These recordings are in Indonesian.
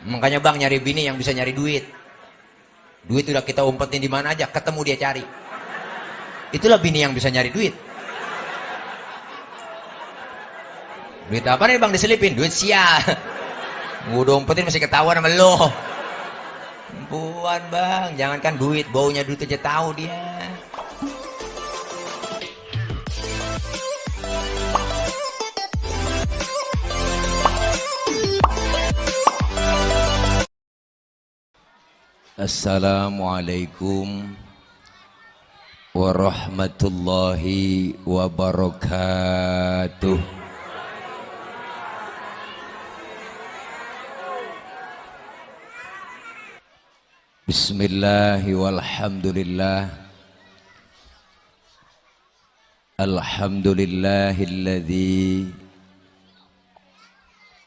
Makanya bang nyari bini yang bisa nyari duit. Duit udah kita umpetin di mana aja, ketemu dia cari. Itulah bini yang bisa nyari duit. Duit apa nih bang diselipin? Duit sia. Udah umpetin masih ketahuan sama lo. Buan bang, jangankan duit, baunya duit aja tahu dia. Assalamualaikum warahmatullahi wabarakatuh. Bismillahi walhamdulillah. Alhamdulillahilladzi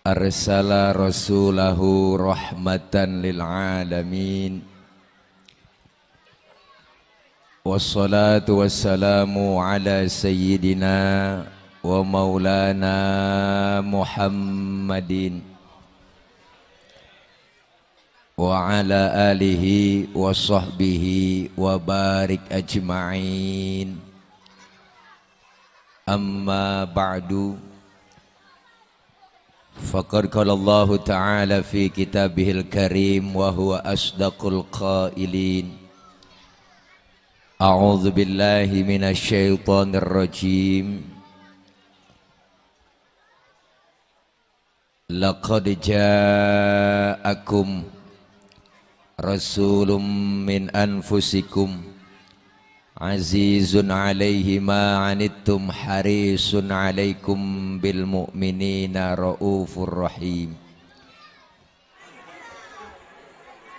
arsala rasulahu rahmatan lil alamin. Wassalatu wassalamu ala sayyidina wa maulana Muhammadin wa ala alihi wa sahbihi wa barik ajma'in. Amma ba'du. Faqad qala Allah Ta'ala fi kitabihil karim wa huwa asdaqul qailin. A'udzu billahi minasy syaithanir rajim. Laqad ja'akum rasulun min anfusikum azizun alaihi ma anittum harisun alaikum bil mu'minina raufur rahim.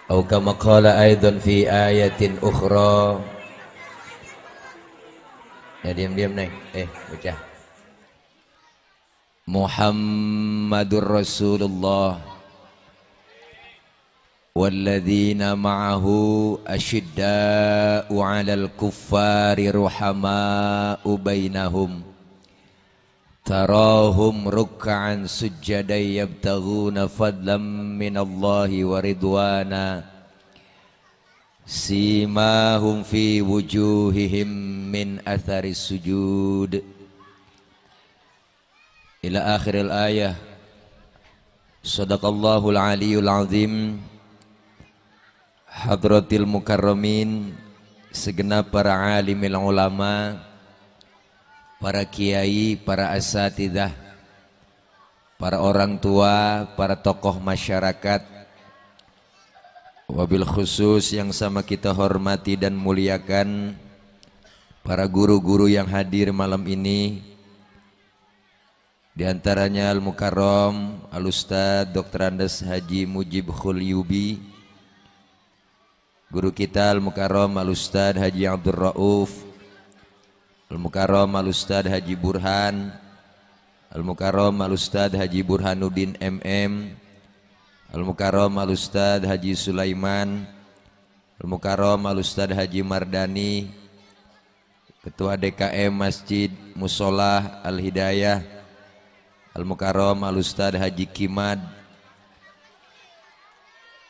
Atau kama qala aidan fi ayatin ukhra. Ya diam-diam nih, bocah. Muhammadur Rasulullah walladzina ma'ahu asyidda'u 'alal kuffari ruhama'u bainahum tarahum ruk'an sujjadan yabtaghuna fadlan minallahi wa ridwana simahum fi wujuhihim min atharis sujud ila akhiril ayah. Sadaqallahul aliyul azim. Hadratil mukarramin, segenap para alimil ulama, para kiai, para asatidzah, para orang tua, para tokoh masyarakat, wabil khusus yang sama kita hormati dan muliakan para guru-guru yang hadir malam ini, di antaranya Al-Mukarram Al-Ustadz Dr. Andes Haji Mujib Khulyubi, guru kita Al-Mukarram Al-Ustadz Haji Abdul Rauf, Al-Mukarram Al-Ustadz Haji Burhan, Al-Mukarram Al-Ustadz Haji Burhanuddin MM, Al-Mukarram Al-Ustadz Haji Sulaiman, Al-Mukarram Al-Ustadz Haji Mardani, Ketua DKM Masjid Musolah Al-Hidayah, Al-Mukarram Al-Ustadz Haji Kimad,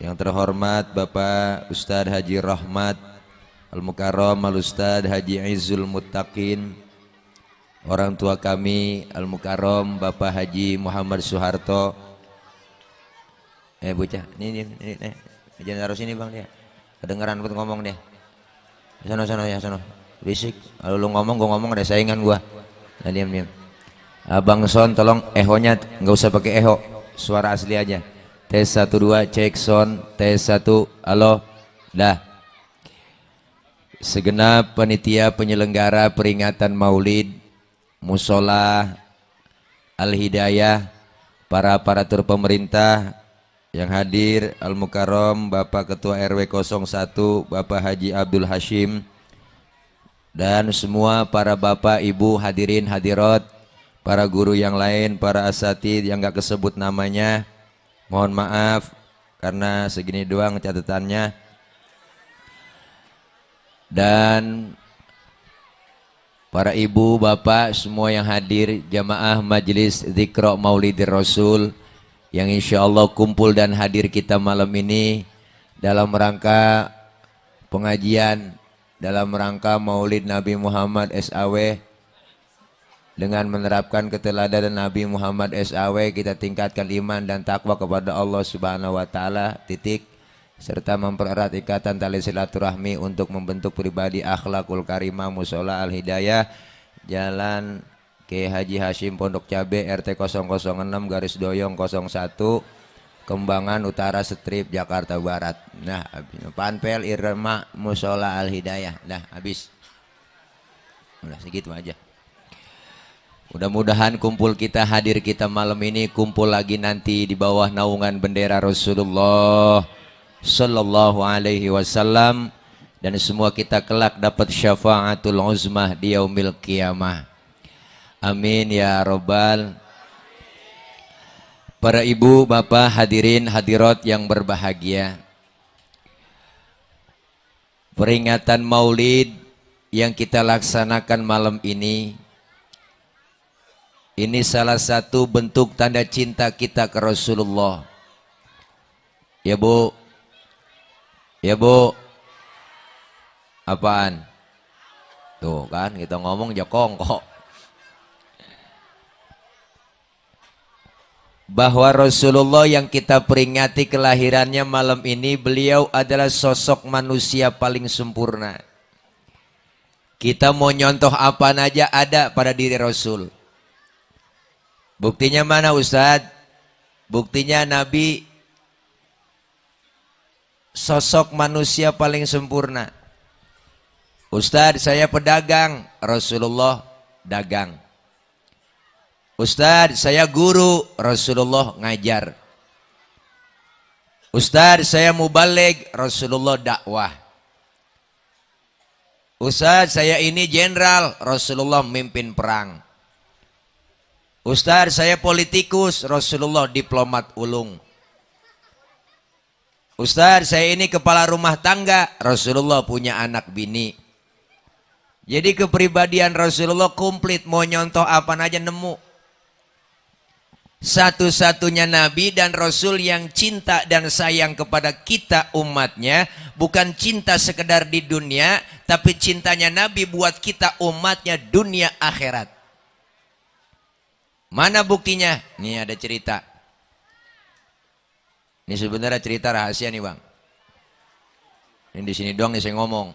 yang terhormat Bapak Ustadz Haji Rahmat, Al-Mukarram Al-Ustadz Haji Izzul Muttaqin, orang tua kami Al-Mukarram Bapak Haji Muhammad Soeharto. Bocah, ini jangan taruh sini bang, dia kedengeran buat ngomong dia. Sono ya sono, berisik. Kalau lu ngomong gua ngomong, ada saingan gua. Nah diam. Abang Son tolong ehonya nggak usah pakai eho, suara asli aja. Tes 1 2 cek sound, tes 1, halo, dah. Segenap panitia penyelenggara peringatan Maulid Musola Al-Hidayah, para aparatur pemerintah yang hadir, Al-Mukarram Bapak Ketua RW 01 Bapak Haji Abdul Hashim, dan semua para bapak ibu hadirin hadirat, para guru yang lain, para asatidz yang gak kesebut namanya, mohon maaf karena segini doang catatannya. Dan para ibu, bapak, semua yang hadir, jamaah majelis Dzikra Maulidir Rasul yang insya Allah kumpul dan hadir kita malam ini dalam rangka pengajian, dalam rangka Maulid Nabi Muhammad SAW. Dengan menerapkan keteladanan Nabi Muhammad SAW, kita tingkatkan iman dan takwa kepada Allah Subhanahu wa taala. Titik. Serta mempererat ikatan tali silaturahmi untuk membentuk pribadi akhlakul karimah Mushola Al Hidayah, Jalan K. Haji Hashim Pondok Cabe, RT 006 garis doyong 01, Kembangan Utara Strip, Jakarta Barat. Nah, Panpel Irma Mushola Al Hidayah. Nah, habis. Udah segitu aja. Mudah-mudahan kumpul kita, hadir kita malam ini, kumpul lagi nanti di bawah naungan bendera Rasulullah Sallallahu Alaihi Wasallam, dan semua kita kelak dapat syafaatul uzmah di yaumil qiyamah. Amin ya robbal. Para ibu, bapak, hadirin hadirat yang berbahagia, peringatan Maulid yang kita laksanakan malam ini salah satu bentuk tanda cinta kita ke Rasulullah. Ya Bu, ya Bu, apaan? Tuh kan kita ngomong jokong kok. Bahwa Rasulullah yang kita peringati kelahirannya malam ini, beliau adalah sosok manusia paling sempurna. Kita mau nyontoh apa aja ada pada diri Rasul. Buktinya mana Ustadz? Buktinya Nabi sosok manusia paling sempurna. Ustadz, saya pedagang, Rasulullah dagang. Ustadz, saya guru, Rasulullah ngajar. Ustadz, saya mubaligh, Rasulullah dakwah. Ustadz, saya ini jenderal, Rasulullah mimpin perang. Ustadz, saya politikus, Rasulullah diplomat ulung. Ustadz, saya ini kepala rumah tangga, Rasulullah punya anak bini. Jadi kepribadian Rasulullah komplit, mau nyontoh apa aja nemu. Satu-satunya Nabi dan Rasul yang cinta dan sayang kepada kita umatnya, bukan cinta sekedar di dunia, tapi cintanya Nabi buat kita umatnya dunia akhirat. Mana buktinya? Nih ada cerita. Ini sebenarnya cerita rahasia nih Bang. Ini di sini doang nih saya ngomong.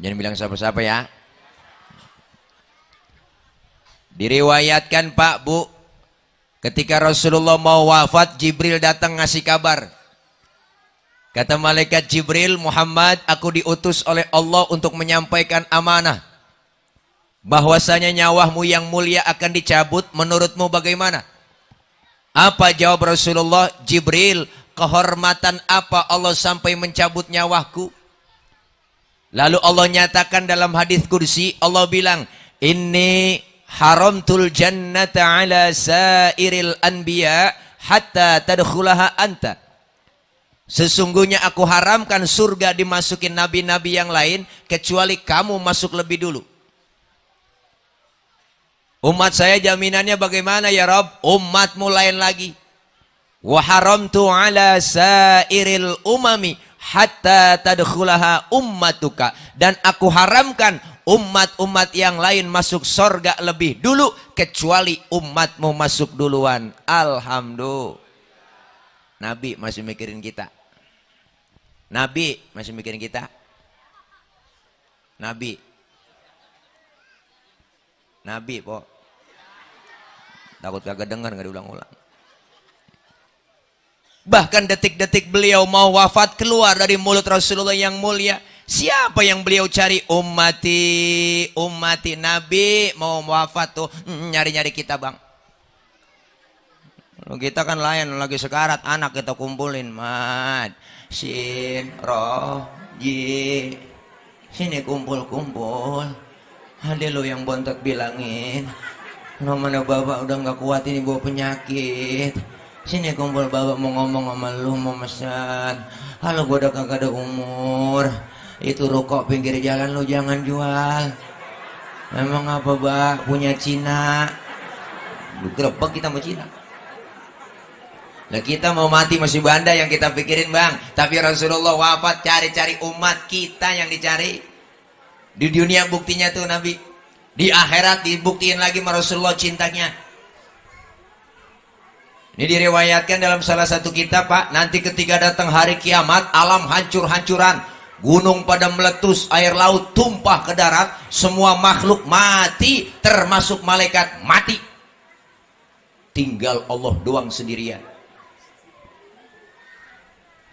Jangan bilang siapa-siapa ya. Diriwayatkan Pak Bu, ketika Rasulullah mau wafat, Jibril datang ngasih kabar. Kata malaikat Jibril, Muhammad, aku diutus oleh Allah untuk menyampaikan amanah. Bahwasanya nyawamu yang mulia akan dicabut, menurutmu bagaimana? Apa jawab Rasulullah? Jibril, kehormatan apa Allah sampai mencabut nyawaku? Lalu Allah nyatakan dalam hadis kursi, Allah bilang, inni haramtul jannata ala sairil anbiya hatta tadkhulaha anta. Sesungguhnya aku haramkan surga dimasukin nabi-nabi yang lain kecuali kamu masuk lebih dulu. Umat saya jaminannya bagaimana ya Rabb? Umatmu lain lagi. Wa haramtu ala sairil umami hatta tadkhulaha ummatuka. Dan aku haramkan umat-umat yang lain masuk sorga lebih dulu kecuali umatmu masuk duluan. Alhamdulillah. Nabi masih mikirin kita. Nabi masih mikirin kita. Nabi po. Takut kagak dengar, nggak diulang-ulang. Bahkan detik-detik beliau mau wafat, keluar dari mulut Rasulullah yang mulia, siapa yang beliau cari? Ummati, ummati. Nabi mau wafat tuh nyari-nyari kita Bang. Kita kan lain, lagi sekarat, anak kita kumpulin. Mad, sin, roh, ji, sini kumpul-kumpul. Ada lo yang bontot bilangin, mana bapak udah nggak kuat ini bawa penyakit. Sini kumpul, bapak mau ngomong sama lu, mau pesan. Halo, gua udah kagak ada umur. Itu rokok pinggir jalan lu jangan jual. Memang apa Bak? Punya Cina. Lu gerebek kita sama Cina. Lah kita mau mati masih banda yang kita pikirin bang. Tapi Rasulullah wafat cari-cari umat kita yang dicari. Di dunia buktinya tuh Nabi. Di akhirat dibuktiin lagi sama Rasulullah cintanya. Ini diriwayatkan dalam salah satu kitab pak. Nanti ketika datang hari kiamat alam hancur-hancuran. Gunung pada meletus, air laut tumpah ke darat. Semua makhluk mati termasuk malaikat mati. Tinggal Allah doang sendirian.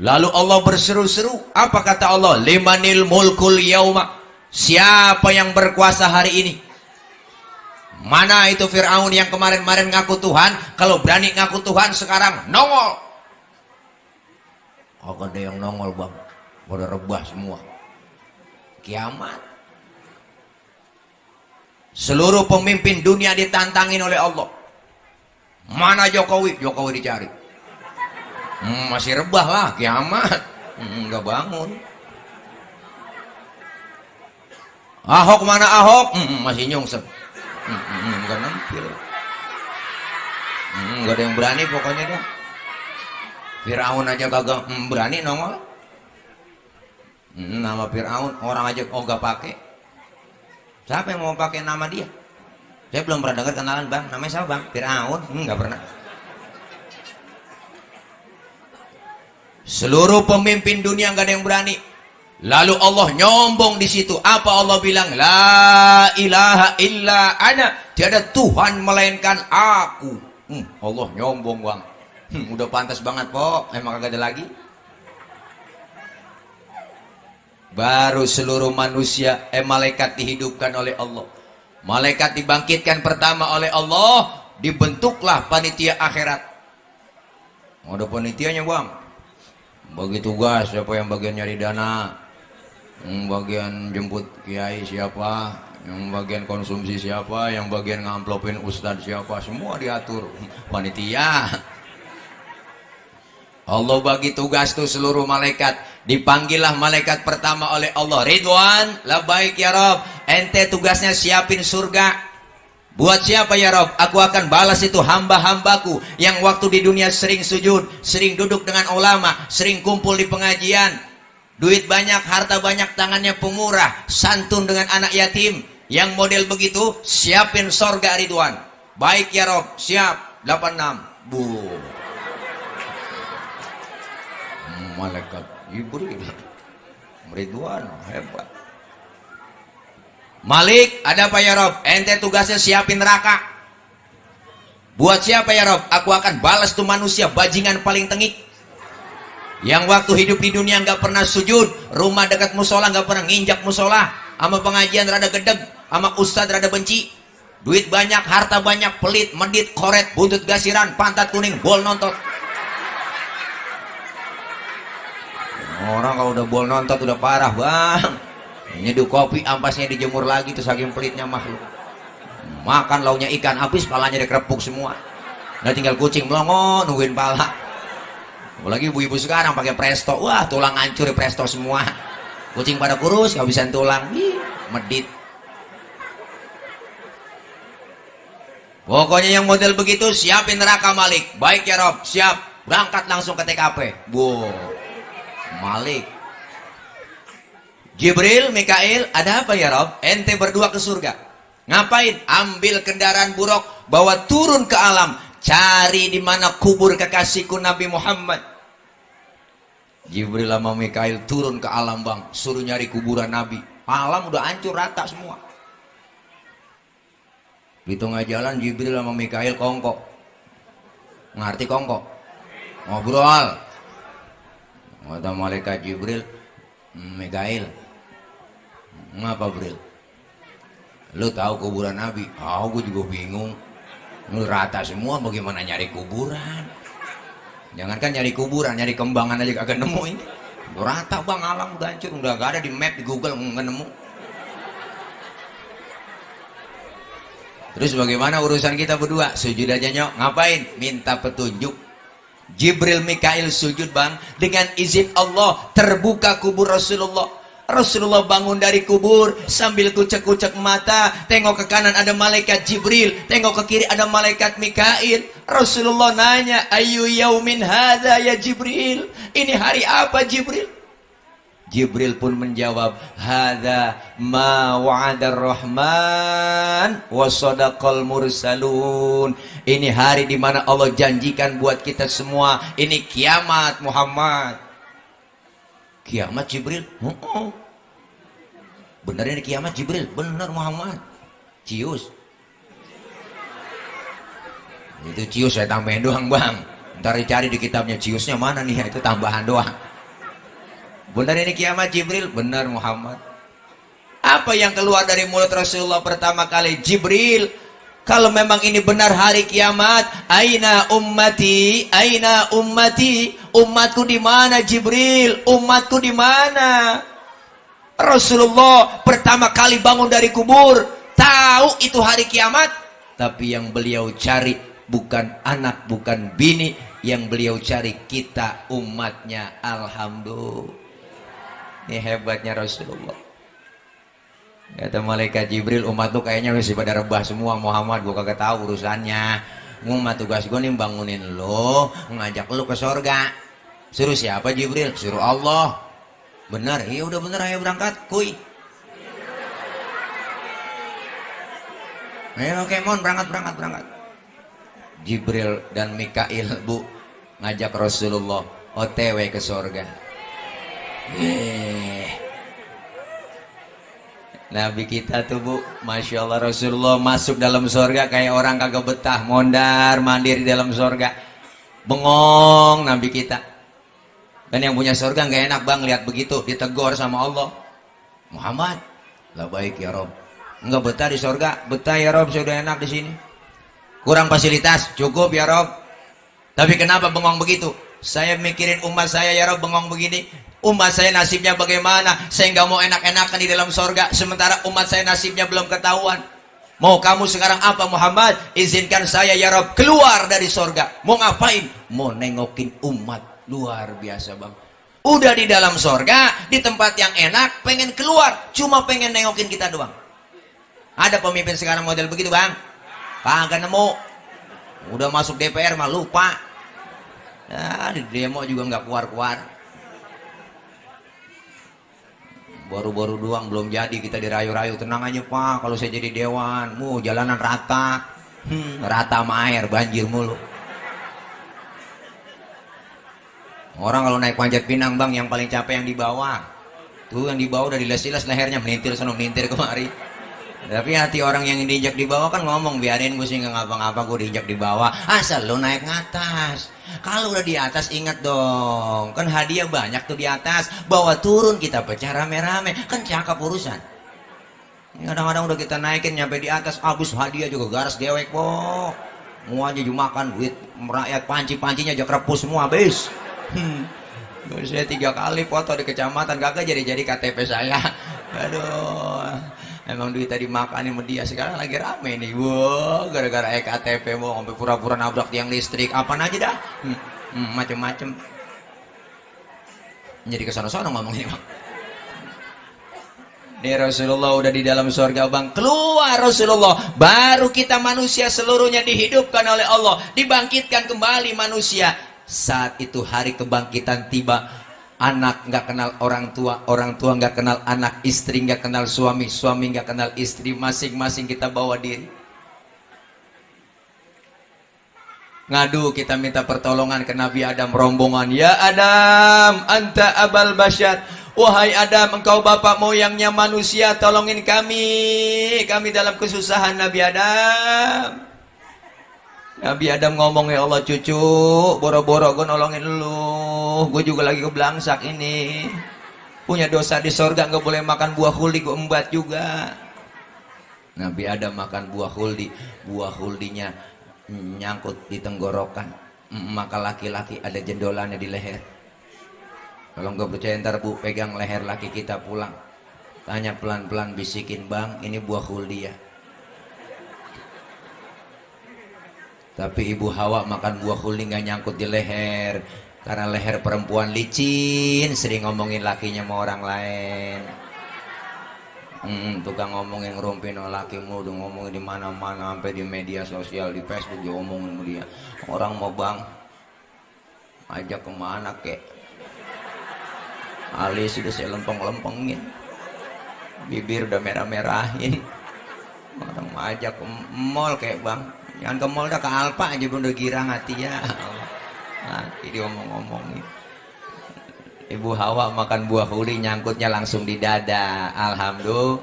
Lalu Allah berseru-seru, apa kata Allah? Limanil mulkul yauma. Siapa yang berkuasa hari ini? Mana itu Fir'aun yang kemarin-kemarin ngaku Tuhan? Kalau berani ngaku Tuhan sekarang nongol. Kagak ada yang nongol bang. Pada rebah semua. Kiamat. Seluruh pemimpin dunia ditantangin oleh Allah. Mana Jokowi? Jokowi dicari. Masih rebah lah kiamat. Nggak bangun. Ahok mana Ahok? Masih nyungsep. Nggak nampil. Nggak ada yang berani pokoknya dah. Fir'aun aja kagak berani nongol. Nama Fir'aun orang aja nggak pakai. Siapa yang mau pakai nama dia? Saya belum pernah dengar kenalan bang. Namanya siapa bang? Fir'aun? Nggak pernah. Seluruh pemimpin dunia nggak ada yang berani. Lalu Allah nyombong di situ. Apa Allah bilang? La ilaha illa ana. Tiada Tuhan melainkan aku. Allah nyombong bang. Udah pantas banget pok. Emang kagak ada lagi. Baru seluruh manusia malaikat dihidupkan oleh Allah. Malaikat dibangkitkan pertama oleh Allah. Dibentuklah panitia akhirat. Ada panitianya bang. Bagi tugas siapa yang bagian nyari dana, yang bagian jemput kiai siapa, yang bagian konsumsi siapa, yang bagian ngamplopin ustadz siapa, semua diatur panitia. Allah bagi tugas tuh seluruh malaikat. Dipanggillah malaikat pertama oleh Allah. Ridwan, labbaik ya Rob. Ente tugasnya siapin surga. Buat siapa ya Rob? Aku akan balas itu hamba-hambaku yang waktu di dunia sering sujud, sering duduk dengan ulama, sering kumpul di pengajian. Duit banyak, harta banyak, tangannya pemurah, santun dengan anak yatim. Yang model begitu, siapin sorga Ridwan. Baik ya Rob, siap. 86. Bu. Malaikat Jibril. Ridwan, hebat. Malik, ada apa ya Rob? Ente tugasnya siapin neraka. Buat siapa ya Rob? Aku akan balas tuh manusia bajingan paling tengik. Yang waktu hidup di dunia nggak pernah sujud, rumah dekat musola nggak pernah nginjak musola, sama pengajian rada gedeg, sama ustadz rada benci. Duit banyak, harta banyak, pelit, medit, koret, buntut gasiran, pantat kuning, bol nontot. Orang kalau udah bol nontot udah parah bang. Nyeduh kopi ampasnya dijemur lagi tuh saking pelitnya makhluk. Makan launya ikan habis, palanya dikerepuk semua. Nah tinggal kucing melongo nungguin pala. Apalagi ibu-ibu sekarang pakai presto. Wah tulang hancur presto semua. Kucing pada kurus kehabisan tulang. Medit. Pokoknya yang model begitu siapin neraka Malik. Baik ya Rob, siap. Berangkat langsung ke TKP. Malik. Jibril, Mikail, ada apa ya Rob? Ente berdua ke surga. Ngapain? Ambil kendaraan buruk, bawa turun ke alam, cari di mana kubur kekasihku Nabi Muhammad. Jibril sama Mikail turun ke alam bang, suruh nyari kuburan Nabi. Alam udah hancur rata semua. Di tengah jalan Jibril sama Mikail kongkok. Ngerti kongkok? Ngobrol. Kata malaikat Jibril, Mikail, ngapa Bril? Lu tahu kuburan Nabi? Gue juga bingung. Lu rata semua, bagaimana nyari kuburan? Jangankan nyari kuburan, nyari kembangan aja kagak nemu ini. Rata bang, alam udah hancur, udah gak ada di map di Google nggak nemu. Terus bagaimana urusan kita berdua? Sujud aja nyok, ngapain? Minta petunjuk. Jibril Mikail sujud bang, dengan izin Allah terbuka kubur Rasulullah. Rasulullah bangun dari kubur sambil kucek-kucek mata, tengok ke kanan ada malaikat Jibril, tengok ke kiri ada malaikat Mikail. Rasulullah nanya, ayu yaumin hadza ya Jibril, ini hari apa Jibril? Jibril pun menjawab, hadza ma wa'adar rahman wa sadaqal mursalun. Ini hari di mana Allah janjikan buat kita semua, ini kiamat Muhammad. Kiamat Jibril? Bener ini kiamat Jibril? Bener Muhammad. Cius. Itu cius saya tambahin doang bang. Ntar dicari di kitabnya ciusnya mana nih, itu tambahan doang. Benar ini kiamat Jibril? Benar Muhammad. Apa yang keluar dari mulut Rasulullah pertama kali? Jibril, kalau memang ini benar hari kiamat, aina ummati, aina ummati, umatku di mana Jibril? Umatku di mana? Rasulullah pertama kali bangun dari kubur, tahu itu hari kiamat, tapi yang beliau cari bukan anak, bukan bini, yang beliau cari kita umatnya. Alhamdulillah. Ini hebatnya Rasulullah. Kata malaikat Jibril, umat tuh kayaknya masih pada rebah semua Muhammad, gua kagak tahu urusannya. Umat tugas gua nih bangunin lo, ngajak lo ke sorga. Suruh siapa Jibril? Suruh Allah. Benar? Iya udah bener, ayo berangkat kuy. Ayo oke mon, berangkat. Jibril dan Mikail bu ngajak Rasulullah OTW ke sorga. Nabi kita tuh bu, Masya Allah, Rasulullah masuk dalam sorga kayak orang kagak betah, mondar mandir di dalam sorga, bengong Nabi kita. Dan yang punya sorga nggak enak bang lihat begitu, ditegur sama Allah. Muhammad, lah baik ya Rob, nggak betah di sorga? Betah ya Rob, sudah enak di sini. Kurang fasilitas, cukup ya Rob. Tapi kenapa bengong begitu? Saya mikirin umat saya ya Rob, bengong begini. Umat saya nasibnya bagaimana? Saya nggak mau enak-enakan di dalam sorga, sementara umat saya nasibnya belum ketahuan. Mau kamu sekarang apa Muhammad? Izinkan saya ya Rob keluar dari sorga. Mau ngapain? Mau nengokin umat. Luar biasa bang. Udah di dalam sorga, di tempat yang enak, pengen keluar, cuma pengen nengokin kita doang. Ada pemimpin sekarang model begitu bang? Kagak nemu. Udah masuk DPR mah lupa. Nah, di demo juga nggak keluar-keluar. Baru-baru doang belum jadi kita dirayu-rayu. Tenang aja pak, kalau saya jadi dewan, jalanan rata, rata sama air, banjir mulu. Orang kalau naik panjat pinang bang, yang paling capek yang di bawah. Tuh yang di bawah udah diles-les lehernya, melintir sana melintir kemari. Tapi hati orang yang diinjak di bawah kan ngomong, biarin gue sih nggak ngapa-ngapa, gue diinjak di bawah. Asal lo naik ngatas. Kalau udah di atas ingat dong, kan hadiah banyak tuh di atas. Bawa turun kita pecah rame-rame, kan cakep urusan. Kadang-kadang udah kita naikin nyampe di atas, habis hadiah juga garas dewek po. Mau aja makan duit merakyat, panci-pancinya aja krepus semua habis. Saya 3 kali foto di kecamatan kagak jadi KTP saya. Aduh. Emang duitnya dimakanin sama dia. Sekarang lagi rame nih, wow, gara-gara EKTP mau sampai pura-pura nabrak tiang listrik, apaan aja dah, macem-macem. Jadi kesana-sana ngomongin bang. Nih Rasulullah udah di dalam surga bang, keluar Rasulullah, baru kita manusia seluruhnya dihidupkan oleh Allah, dibangkitkan kembali manusia. Saat itu hari kebangkitan tiba. Anak nggak kenal orang tua nggak kenal anak, istri nggak kenal suami nggak kenal istri, masing-masing kita bawa diri. Ngadu, kita minta pertolongan ke Nabi Adam, rombongan. Ya Adam, anta abal basyar. Wahai Adam, engkau bapak moyangnya manusia, tolongin kami dalam kesusahan. Nabi Adam. Nabi Adam ngomong, ya Allah cucu, boro-boro gue nolongin lu, gue juga lagi keblangsak ini, punya dosa di sorga, nggak boleh makan buah huldi, gue embat juga. Nabi Adam makan buah huldinya nyangkut di tenggorokan, maka laki-laki ada jendolannya di leher. Kalau nggak percaya ntar bu, pegang leher laki kita pulang, tanya pelan-pelan, bisikin, bang ini buah huldi ya. Tapi ibu Hawa makan buah huldi nggak nyangkut di leher, karena leher perempuan licin, sering ngomongin lakinya sama orang lain. Tukang ngomongin ngerumpin lakimu udah ngomongin di mana-mana sampai di media sosial, di Facebook dia ngomongin dia. Orang mau bang ajak kemana kek? Alis sudah saya lempeng-lempengin, bibir udah merah-merahin. Orang mau ajak ke mall kek bang, jangan ke mall dah, ke Alfa aja udah girang hati ya. Nanti dia ngomong-ngomongin. Ibu Hawa makan buah huri nyangkutnya langsung di dada. Alhamdulillah,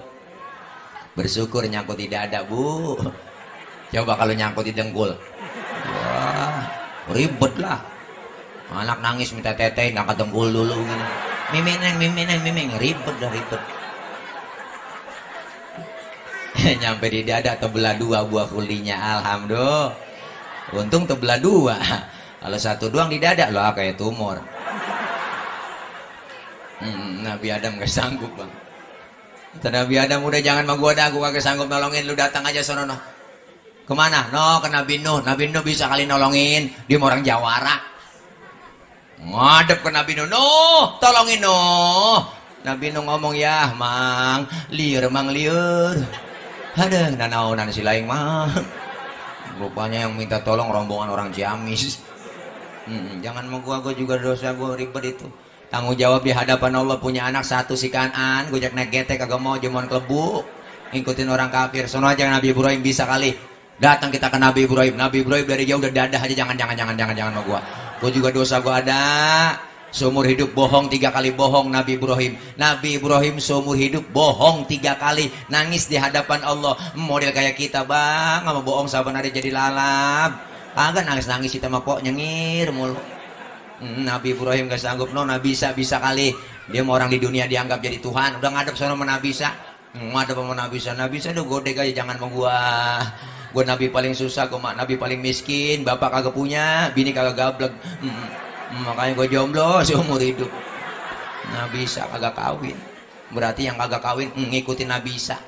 bersyukur nyangkut di dada bu. Coba kalau nyangkut di dengkul, wah ribet lah. Anak nangis minta teteh ngangkat dengkul dulu gini. Miming ribet dah ribet. Nyampe di dada terbelah dua buah hulinya. Alhamdulillah, untung terbelah dua. Kalau satu doang di dada loh kayak tumor. Nabi Adam gak sanggup bang. Kata Nabi Adam, udah jangan sama gua dah, gua gak sanggup nolongin, lu datang aja sono no. Kemana? No, ke Nabi Nuh. Nabi Nuh bisa kali nolongin, dia orang Jawara. Ngadep ke Nabi Nuh, Nuh tolongin Nuh. Nabi Nuh ngomong, ya mang liur. Aduh nanaunan si laing mang. Rupanya yang minta tolong rombongan orang Ciamis. Jangan sama gua juga dosa, gua ribet itu. Tanggung jawab di hadapan Allah, punya anak satu si Kanan, gue jak naik getek kagak mau, jemon klebu, ngikutin orang kafir. Sono aja Nabi Ibrahim bisa kali. Datang kita ke Nabi Ibrahim. Nabi Ibrahim dari jauh udah dadah aja, jangan sama gua. Gue juga dosa gua ada. Seumur hidup bohong 3 kali bohong Nabi Ibrahim. Nabi Ibrahim seumur hidup bohong 3 kali, nangis di hadapan Allah. Model kayak kita bang, sama bohong saban hari jadi lalap. Kagak nangis kita mah kok nyengir mulu. Nabi Ibrahim gak sanggup, no Nabi bisa kali. Dia mau orang di dunia dianggap jadi Tuhan, udah ngadep sama Nabi Isa. Ngadep sama Nabi Isa udah godek aja, jangan sama gua Nabi paling susah, gua Nabi paling miskin, bapak kagak punya, bini kagak gablek. Makanya gua jomblo seumur hidup. Nabi Isa kagak kawin, berarti yang kagak kawin ngikutin Nabi Isa.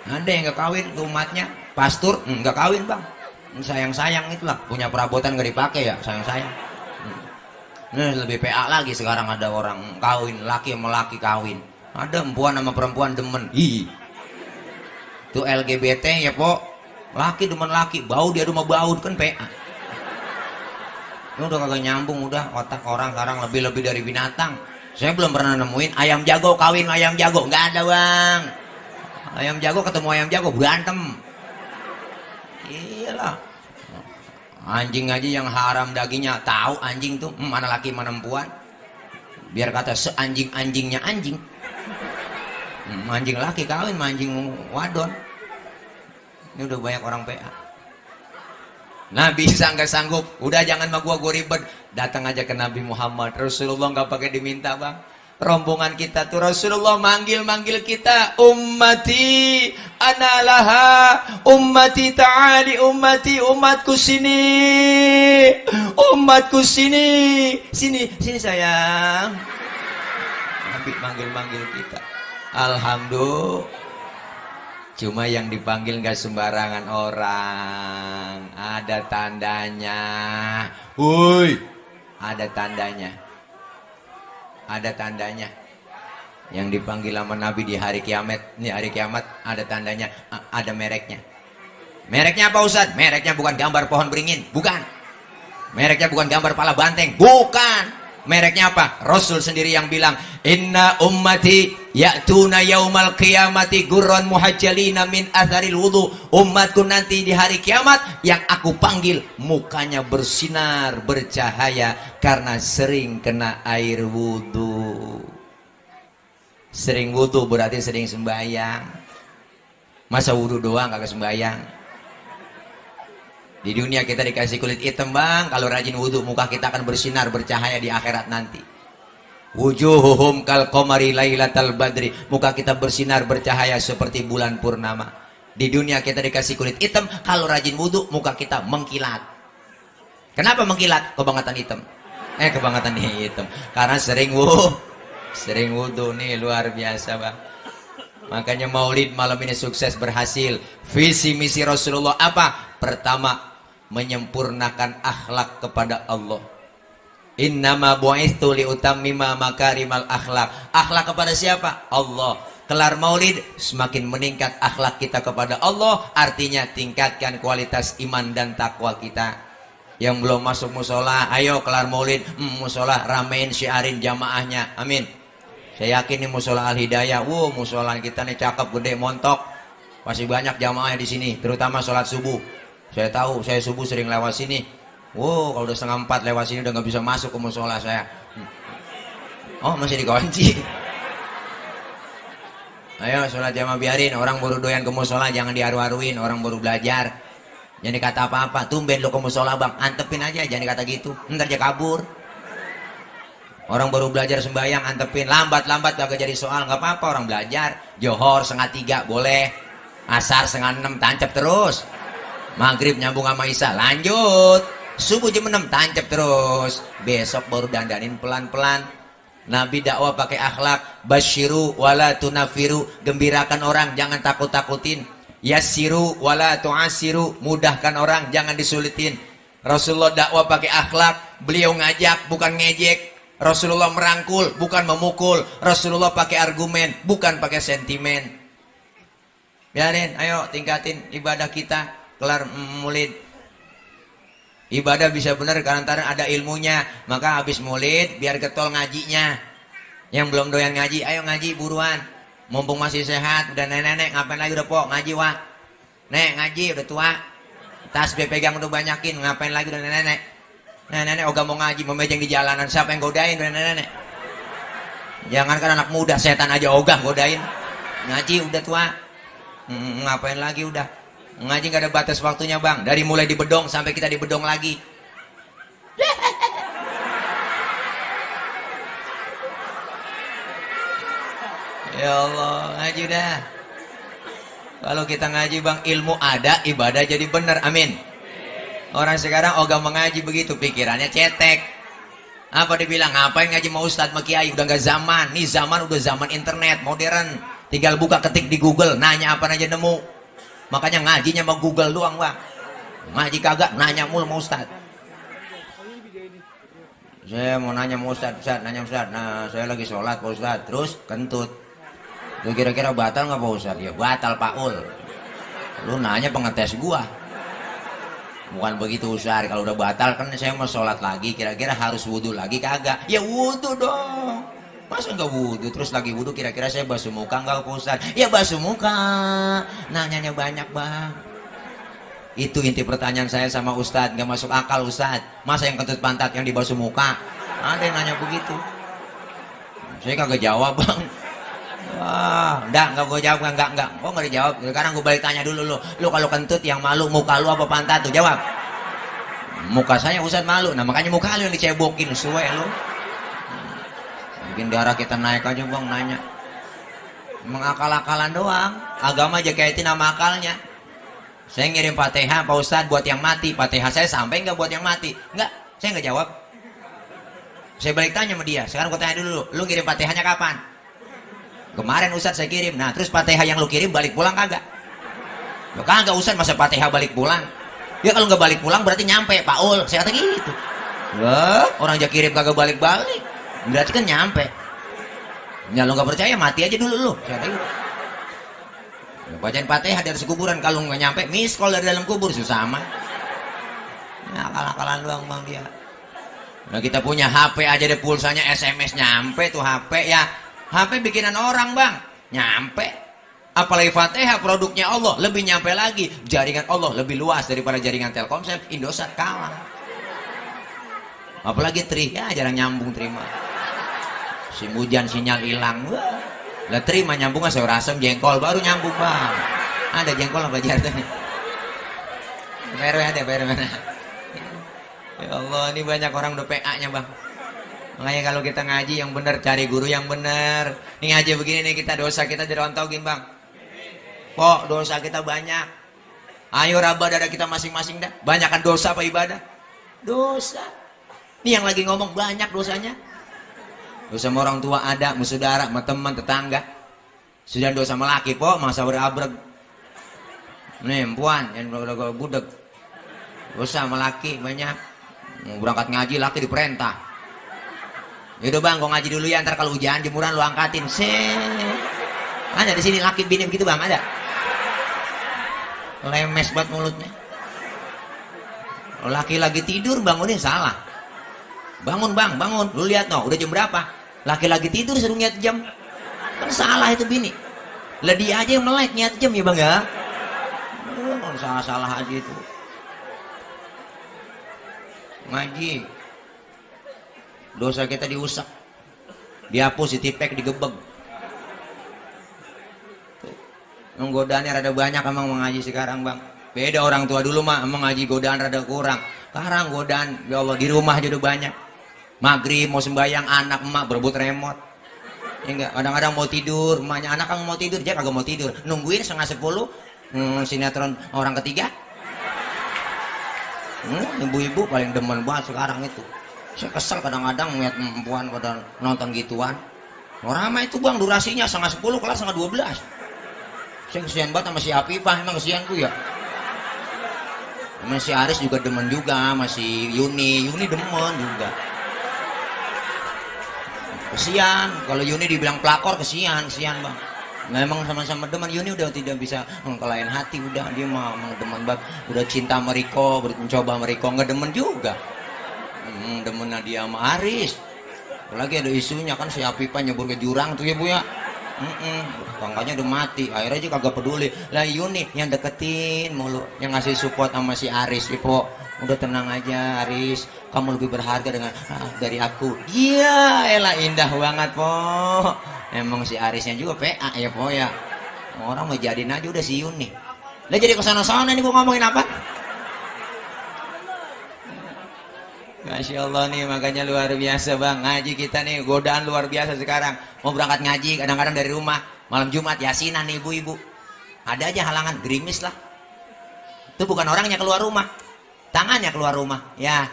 Ada yang gak kawin umatnya, pastur gak kawin bang. Sayang itulah, punya perabotan gak dipakai ya sayang. Ini lebih PA lagi sekarang, ada orang kawin laki sama laki kawin, ada perempuan sama perempuan demen. Itu LGBT ya po, laki demen laki, bau dia rumah bau kan PA. Ini udah kagak nyambung, udah otak orang sekarang lebih dari binatang. Saya belum pernah nemuin ayam jago kawin ayam jago, nggak ada bang. Ayam jago ketemu ayam jago berantem. Iyalah, anjing aja yang haram dagingnya tahu anjing tuh mana laki mana perempuan, biar kata seanjing-anjingnya anjing. Anjing laki kawin sama anjing wadon. Ini udah banyak orang PA. Nabi nggak sanggup, udah jangan sama gua ribet, datang aja ke Nabi Muhammad. Rasulullah nggak pakai diminta bang. Rombongan kita tuh Rasulullah manggil kita, ummati analaha, ummati ta'ali, umatku sini sayang. Nabi manggil kita. Alhamdulillah, cuma yang dipanggil gak sembarangan orang, ada tandanya. Woi, ada tandanya. Yang dipanggil sama Nabi di hari kiamat, ada tandanya, ada mereknya. Mereknya apa Ustaz? Mereknya bukan gambar pohon beringin, bukan. Mereknya bukan gambar pala banteng, bukan. Mereknya apa? Rasul sendiri yang bilang, inna ummati ya'tuna yaumal qiyamati gurran muhajjalina min atharil wudu. Umatku nanti di hari kiamat yang aku panggil mukanya bersinar bercahaya karena sering kena air wudu. Sering wudu berarti sering sembahyang. Masa wudu doang kagak sembahyang? Di dunia kita dikasih kulit hitam bang, kalau rajin wudu muka kita akan bersinar bercahaya di akhirat nanti. Wujuhuhum kal qamari lailatal badri, muka kita bersinar bercahaya seperti bulan purnama. Di dunia kita dikasih kulit hitam, kalau rajin wudu muka kita mengkilat. Kenapa mengkilat? Kebangetan hitam. Kebangetan hitam karena sering wudu nih, luar biasa bang. Makanya maulid malam ini sukses berhasil. Visi misi Rasulullah apa? Pertama, menyempurnakan akhlak kepada Allah. Innama bu'istu liutammima makarimal akhlak. Akhlak kepada siapa? Allah. Kelar maulid semakin meningkat akhlak kita kepada Allah, artinya tingkatkan kualitas iman dan takwa kita. Yang belum masuk musola, ayo kelar maulid musola ramein syiarin jamaahnya. Amin. Saya yakin nih musola Al Hidayah, musola kita nih cakep, gede, montok. Masih banyak jamaahnya di sini, terutama sholat subuh. Saya tahu, saya subuh sering lewat sini. Kalau udah 3:30 lewat sini udah nggak bisa masuk ke musola saya. Oh, masih dikunci. Ayo sholat jamaah, biarin orang baru doyan ke musola, jangan diaru-aruin, orang baru belajar. Jangan dikata apa-apa, tumben lo ke musola bang, antepin aja, jangan dikata gitu, ntar dia kabur. Orang baru belajar sembahyang, antepin, lambat-lambat gak jadi soal, nggak apa-apa, orang belajar. Johor 2:30 boleh, asar 5:30 tancap terus, maghrib nyambung sama isya lanjut, subuh jam 6 tancap terus, besok baru dandanin pelan-pelan. Nabi dakwah pakai akhlak, basyiru wala tunafiru, gembirakan orang, jangan takut-takutin. Yassiru wala tu'asiru, mudahkan orang, jangan disulitin. Rasulullah dakwah pakai akhlak, beliau ngajak bukan ngejek. Rasulullah merangkul bukan memukul. Rasulullah pakai argumen bukan pakai sentimen. Biarin, ayo tingkatin ibadah kita. Kelar maulid, ibadah bisa benar karena ada ilmunya. Maka habis maulid biar getol ngajinya. Yang belum doyan ngaji, ayo ngaji buruan. Mumpung masih sehat, udah nenek-nenek, ngapain lagi udah pok ngaji wak. Nek ngaji udah tua, tasbih pegang udah banyakin, ngapain lagi udah nenek-nenek. Nenek-nenek ogah mau ngaji, memejeng di jalanan, siapa yang godain udah nenek-nenek. Jangankan anak muda, setan aja ogah godain. Ngaji udah tua, ngapain lagi udah. Ngaji gak ada batas waktunya bang, dari mulai di bedong sampai kita di bedong lagi. Ya Allah, ngaji dah. Kalau kita ngaji bang, ilmu ada, ibadah jadi benar. Amin. Orang sekarang ogah mengaji begitu, pikirannya cetek. Apa dibilang, ngapain ngaji sama ustadz, sama kiai, udah gak zaman. Nih zaman udah zaman internet, modern. Tinggal buka ketik di Google, nanya apa aja nemu. Makanya ngajinya sama Google doang bang. Ngaji kagak, nanya mulu sama ustadz. Saya mau nanya sama ustadz, nanya ustadz. Nah saya lagi sholat pak ustadz, terus kentut. Lu kira-kira batal nggak Pak Ustadz? Ya batal Pak Ul. Lu nanya pengetes gua. Bukan begitu Ustadz. Kalau udah batal kan saya mau sholat lagi. Kira-kira harus wudhu lagi kagak? Ya wudhu dong. Masa nggak wudhu? Terus lagi wudhu kira-kira saya basuh muka nggak Pak Ustadz? Ya basuh muka. Nanyanya banyak bang. Itu inti pertanyaan saya sama Ustadz. Nggak masuk akal Ustadz. Masa yang kentut pantat yang dibasuh muka? Ada yang nanya begitu. Saya kagak jawab bang. Wah, enggak gue jawab, enggak. Kok enggak dijawab? Sekarang gue balik tanya dulu lu kalau kentut yang malu muka lu apa pantat tuh? Jawab. Muka saya Ustadz malu, nah makanya muka lu yang dicebokin, suwe lu. Bikin darah kita naik aja bang, nanya. Mengakal-akalan doang, agama aja kaitin sama akalnya. Saya ngirim Fatihah Pak Ustadz buat yang mati, Fatihah saya sampai enggak buat yang mati? Enggak, saya enggak jawab. Saya balik tanya sama dia, sekarang gue tanya dulu, lu ngirim Fatihahnya kapan? Kemarin Ustadz saya kirim. Nah terus Fatihah yang lu kirim balik pulang kagak? Lo kagak Ustadz, masa Fatihah balik pulang? Ya kalau nggak balik pulang berarti nyampe Pak Ul. Saya kata gitu. Wah, orang aja kirim kagak balik-balik, berarti kan nyampe. Ya lo nggak percaya mati aja dulu lu. Saya kata gitu. Ya, bacain Fatihah dari kuburan, kalau nggak nyampe miss call dari dalam kubur susah amat. Nah, akal-akalan doang bang dia. Nah kita punya HP aja deh, pulsanya SMS nyampe tuh HP ya. HP bikinan orang bang, nyampe. Apalagi Fatihah produknya Allah, lebih nyampe lagi. Jaringan Allah lebih luas daripada jaringan Telkomsel. Indosat kalah. Apalagi Tri, ya jarang nyambung terima. Si hujan sinyal hilang. Lah terima nyambung sayur asem jengkol baru nyambung bang. Ada jengkol apa jartanya? PRW ada, PRW mana? Ya Allah, ini banyak orang udah PA-nya bang. Makanya kalau kita ngaji yang benar, cari guru yang benar. Ini ngaji begini nih, kita dosa kita dirontogin bang. Kok dosa kita banyak? Ayo raba dada kita masing-masing dah. Banyakan dosa apa ibadah? Dosa. Ini yang lagi ngomong banyak dosanya. Dosa sama orang tua ada, sama saudara, sama teman, tetangga. Sudah dosa sama laki po, masa berabreg. Nih puan, yang budek. Dosa sama laki banyak. Mau berangkat ngaji laki diperintah. Yaudah bang, kau ngaji dulu ya, ntar kalau hujan jemuran lu angkatin. Ada di sini laki bini begitu bang, ada. Lemes banget mulutnya. Laki lagi tidur bangunin salah. Bangun bang, bangun. Lu lihat no, udah jam berapa? Laki lagi tidur suruh niat jam. Kan salah itu bini. Lah dia aja yang melek niat jam ya bang ya. Salah-salah aja itu. Ngaji. Dosa kita diusap. Dihapus, ditipek, digebeg. Godaannya rada banyak emang mengaji sekarang bang. Beda orang tua dulu mah emang ngaji godaan rada kurang. Sekarang godaan ya Allah di rumah aja udah banyak. Maghrib mau sembahyang anak emak berebut remote. Ya enggak, kadang-kadang mau tidur, emaknya anak kamu mau tidur, dia kagak mau tidur. Nungguin 9:30 sinetron orang ketiga. Ibu-ibu paling demen banget sekarang itu. Saya kesel kadang-kadang ngeliat perempuan pada nonton gituan. Ramai itu bang, durasinya 9:30 kelar 11:30. Saya kesian banget sama si Afifah, emang kesian tuh ya. Sama si Aris juga demen juga, masih Yuni demen juga. Kesian, kalau Yuni dibilang pelakor kesian bang. Memang sama-sama demen. Yuni udah tidak bisa mengkalahin hati, udah dia mah demen banget. Udah cinta sama Riko, mencoba sama Riko nggak demen juga. Demennya dia sama Aris. Apalagi ada isunya kan si Afifah nyebur ke jurang tuh ya bu ya. Tangganya udah mati, akhirnya aja kagak peduli. Lah Yuni yang deketin mulu, yang ngasih support sama si Aris. Ipo, udah tenang aja Aris, kamu lebih berharga dari aku. Iya, elah indah banget po. Emang si Arisnya juga PA ya po ya. Orang mau jadiin aja udah si Yuni. Lah jadi kesana-sana nih gua ngomongin apa? Masya Allah nih, makanya luar biasa bang. Ngaji kita nih, godaan luar biasa sekarang. Mau berangkat ngaji, kadang-kadang dari rumah. Malam Jumat, yasinan nih ibu-ibu. Ada aja halangan, gerimis lah. Itu bukan orangnya keluar rumah. Tangannya keluar rumah. Ya,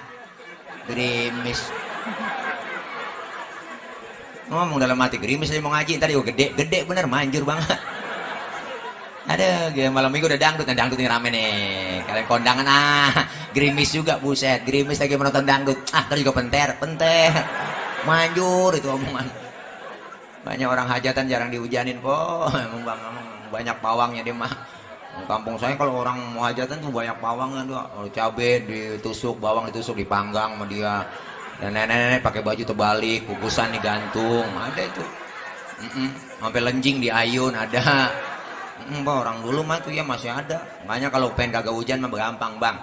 gerimis. Ngomong dalam hati, gerimis aja mau ngaji. Ntar juga gede bener, manjur banget. Ada malam minggu udah dangdut nih rame nih. Kalian kondangan gerimis juga buset, gerimis lagi menonton dangdut. Terus juga penter. Manjur itu omongan. Banyak orang hajatan jarang dihujanin po. Emang bang, banyak pawangnya dia mah. Kampung saya kalau orang mau hajatan tuh banyak pawangnya tuh. Cabe ditusuk, bawang ditusuk, dipanggang sama dia. Dan nenek-nenek pakai baju terbalik, kukusan digantung, ada itu. Sampai lenjing diayun ada. Orang dulu mah tuh ya masih ada. Makanya kalau pengen kagak hujan mah gampang bang.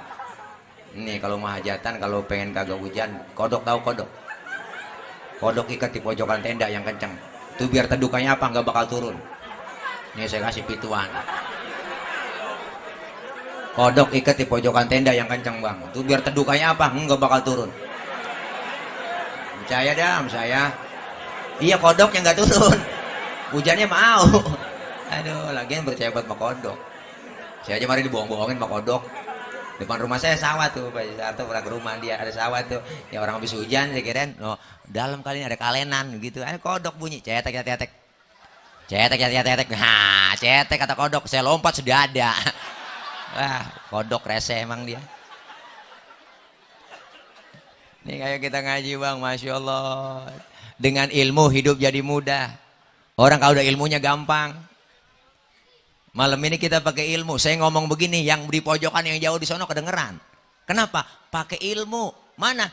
Nih kalau mau hajatan, kalau pengen kagak hujan, kodok tahu kodok? Kodok ikat di pojokan tenda yang kenceng. Itu biar tedukannya apa nggak bakal turun. Nih saya kasih pituan. Kodok ikat di pojokan tenda yang kenceng bang. Itu biar tedukannya apa nggak bakal turun. Percaya dah sama saya. Iya kodoknya nggak turun. Hujannya mau. Aduh, lagian percaya buat sama kodok. Saya aja mari dibohong-bohongin sama kodok. Depan rumah saya sawah tuh, Pak Sarto pernah ke rumah dia ada sawah tuh. Ya orang habis hujan saya kirain, dalam kali ini ada kalenan gitu. Ada kodok bunyi, cetek. Cetek. Nah, cetek kata kodok, saya lompat sudah ada. Wah, kodok rese emang dia. Nih kayak kita ngaji bang, Masya Allah. Dengan ilmu hidup jadi mudah. Orang kalau udah ilmunya gampang. Malam ini kita pakai ilmu. Saya ngomong begini, yang di pojokan yang jauh di sono kedengeran. Kenapa? Pakai ilmu. Mana?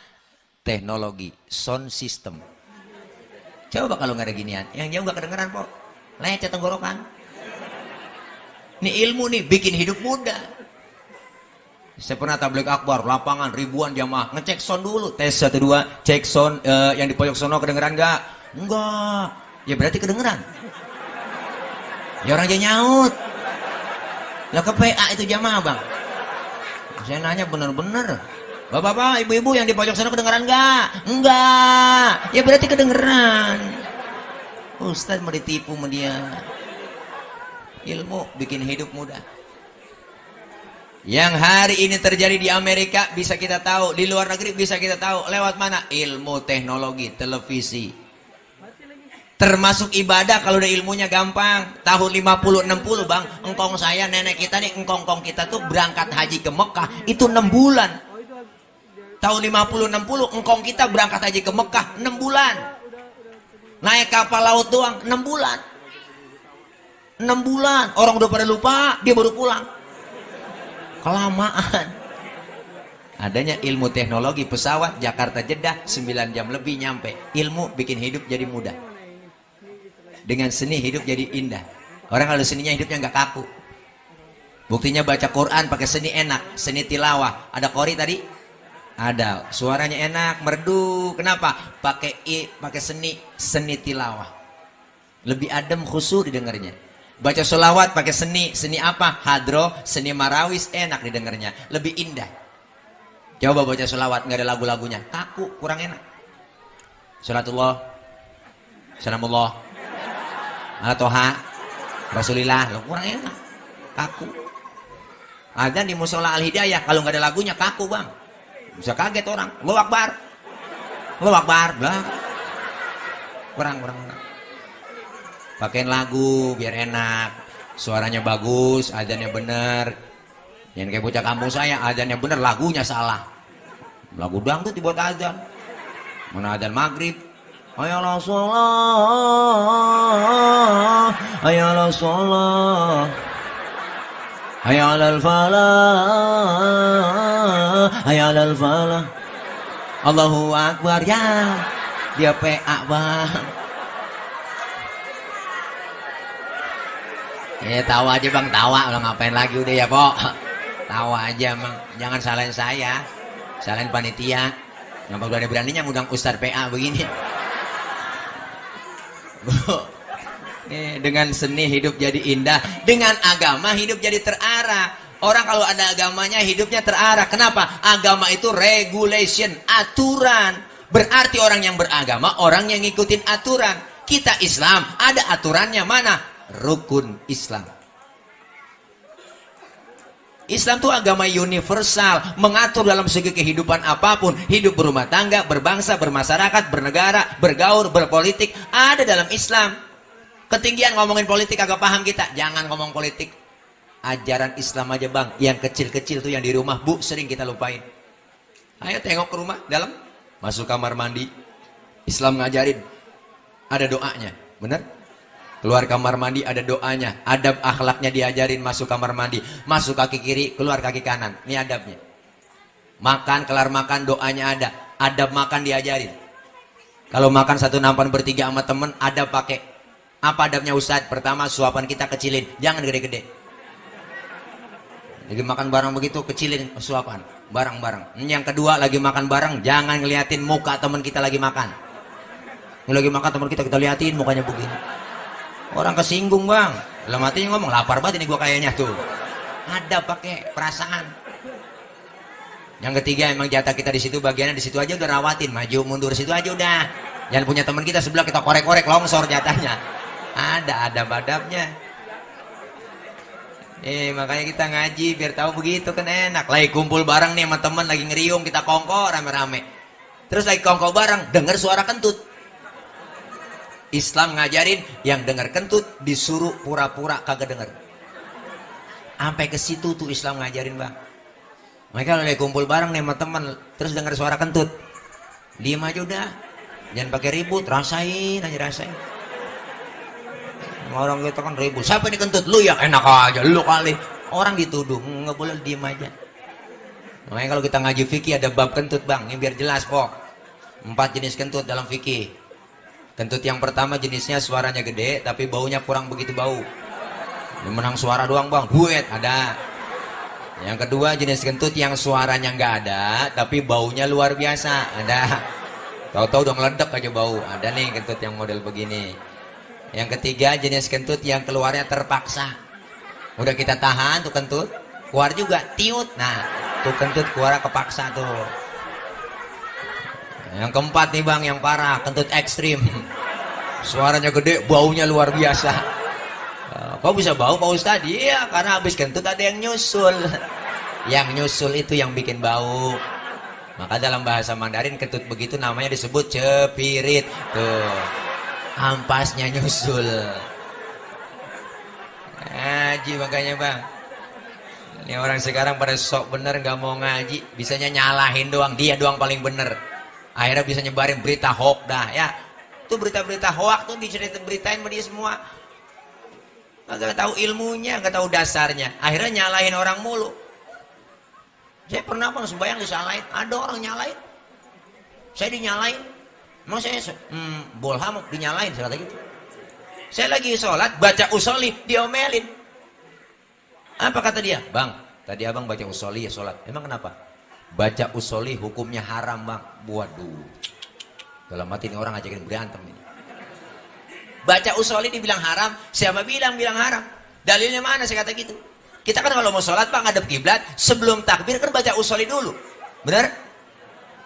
Teknologi, sound system. Coba kalau nggak ada ginian, yang jauh nggak kedengeran kok. Lecet tenggorokan. Ini ilmu nih, bikin hidup mudah. Saya pernah tabligh akbar, lapangan ribuan jamaah, ngecek sound dulu. Tes 1 2, cek sound yang di pojok sono kedengeran nggak? Enggak. Ya berarti kedengeran. Ya orang aja nyaut. Lah ke PA itu jamaah bang. Saya nanya bener-bener. Bapak-bapak, ibu-ibu yang di pojok sana kedengeran nggak? Enggak. Ya berarti kedengeran. Ustaz mau ditipu sama dia. Ilmu bikin hidup mudah. Yang hari ini terjadi di Amerika bisa kita tahu, di luar negeri bisa kita tahu lewat mana? Ilmu teknologi, televisi. Termasuk ibadah kalau udah ilmunya gampang. Tahun 50-60 bang, engkong saya, nenek kita nih, engkong-engkong kita tuh berangkat haji ke Mekah itu 6 bulan. Tahun 50-60 engkong kita berangkat haji ke Mekah 6 bulan. Naik kapal laut doang 6 bulan. 6 bulan. Orang udah pada lupa, dia baru pulang. Kelamaan. Adanya ilmu teknologi pesawat Jakarta Jeddah 9 jam lebih nyampe. Ilmu bikin hidup jadi mudah. Dengan seni hidup jadi indah. Orang kalau seninya hidupnya nggak kaku. Buktinya baca Quran pakai seni enak, seni tilawah. Ada qori tadi? Ada. Suaranya enak, merdu. Kenapa? Pakai seni tilawah. Lebih adem, khusyuk didengarnya. Baca sholawat pakai seni apa? Hadro, seni marawis, enak didengarnya. Lebih indah. Coba baca sholawat nggak ada lagu-lagunya, kaku, kurang enak. Salatullah, salamullah, ala toha, rasulillah, kurang enak, kaku. Ada di musola Al-Hidayah, kalau nggak ada lagunya kaku bang, bisa kaget orang. Allahu Akbar, Allahu Akbar, blah. Kurang. Pakein lagu biar enak, suaranya bagus, azannya bener. Yang kayak bocah kampung saya, azannya bener, lagunya salah. Lagu dangdut dibuat azan. Mana azan maghrib? Ayalah sholat, ayalah sholat, ayalal falah, ayalal falah. Allahu Akbar, ya. Dia PA bang. Ya tawa aja bang, tawa. Udah ngapain lagi udah ya pok. Tawa aja bang. Jangan salahin saya, salahin panitia. Yang berani-beraninya ngundang Ustadz PA begini. Dengan seni hidup jadi indah, dengan agama hidup jadi terarah. Orang kalau ada agamanya hidupnya terarah. Kenapa? Agama itu regulation, aturan. Berarti orang yang beragama, orang yang ngikutin aturan. Kita Islam, ada aturannya mana? Rukun Islam. Islam itu agama universal, mengatur dalam segi kehidupan apapun, hidup berumah tangga, berbangsa, bermasyarakat, bernegara, bergaul, berpolitik, ada dalam Islam. Ketinggian ngomongin politik agak paham kita, jangan ngomong politik. Ajaran Islam aja bang, yang kecil-kecil tuh yang di rumah bu sering kita lupain. Ayo tengok ke rumah, dalam, masuk kamar mandi, Islam ngajarin, ada doanya, bener? Keluar kamar mandi ada doanya, adab akhlaknya diajarin. Masuk kamar mandi, masuk kaki kiri, keluar kaki kanan, ini adabnya. Makan, kelar makan doanya ada, adab makan diajarin. Kalau makan satu nampan bertiga sama temen, adab pakai. Apa adabnya Ustadz? Pertama, suapan kita kecilin, jangan gede-gede. Lagi makan bareng begitu, kecilin suapan, bareng-bareng. Yang kedua, lagi makan bareng, jangan ngeliatin muka temen kita lagi makan. Ini lagi makan temen kita liatin mukanya begini. Orang kesinggung bang, dalam hatinya ngomong lapar banget ini gua kayaknya tuh. Ada pakai perasaan. Yang ketiga emang jatah kita di situ, bagiannya di situ aja udah rawatin, maju mundur situ aja udah. Jangan punya teman kita sebelah kita korek-korek longsor jatahnya. Ada adab-adabnya. Makanya kita ngaji biar tahu begitu kan enak. Lagi kumpul bareng nih sama teman lagi ngeriung, kita kongko rame-rame. Terus lagi kongko bareng, dengar suara kentut. Islam ngajarin yang dengar kentut disuruh pura-pura kagak dengar. Sampai ke situ tuh Islam ngajarin bang. Mereka lagi kumpul bareng nih sama teman, terus dengar suara kentut, diem aja udah, jangan pakai ribut, rasain aja rasain. Orang kita kan ribut, siapa ini kentut? Lu ya, enak aja, lu kali. Orang dituduh, nggak boleh diem aja. Makanya kalau kita ngaji fikih ada bab kentut bang, ini biar jelas kok. 4 jenis kentut dalam fikih. Kentut yang pertama jenisnya suaranya gede tapi baunya kurang begitu bau. Ini menang suara doang bang, duet ada. Yang kedua jenis kentut yang suaranya nggak ada tapi baunya luar biasa, ada. Tahu-tahu udah meledek aja bau, ada nih kentut yang model begini. Yang ketiga jenis kentut yang keluarnya terpaksa. Udah kita tahan tuh kentut, keluar juga tiut. Nah, tuh kentut keluar kepaksa tuh. Yang keempat nih bang, yang parah, kentut ekstrim. Suaranya gede, baunya luar biasa. Kok bisa bau Pak Ustadz? Iya, karena habis kentut ada yang nyusul. Yang nyusul itu yang bikin bau. Maka dalam bahasa Mandarin kentut begitu namanya disebut cepirit. Tuh, ampasnya nyusul. Ngaji makanya bang. Ini orang sekarang pada sok bener nggak mau ngaji, bisanya nyalahin doang, dia doang paling bener. Akhirnya bisa nyebarin berita hoax dah ya. Tuh berita-berita hoak tuh beritain sama dia semua. Nggak tahu ilmunya, nggak tahu dasarnya. Akhirnya nyalahin orang mulu. Saya pernah bang sembahyang disalahin. Ada orang nyalain. Saya dinyalain. Emang saya bolham dinyalain kata gitu. Saya lagi sholat baca usolli diomelin. Apa kata dia? Bang, tadi abang baca usolli ya sholat. Emang kenapa? Baca usolli hukumnya haram bang. Waduh. Dalam hati ini orang ngajakin berantem ini. Baca usolli dibilang haram, siapa bilang haram? Dalilnya mana saya kata gitu? Kita kan kalau mau sholat bang ngadep kiblat, sebelum takbir kan baca usolli dulu. Benar?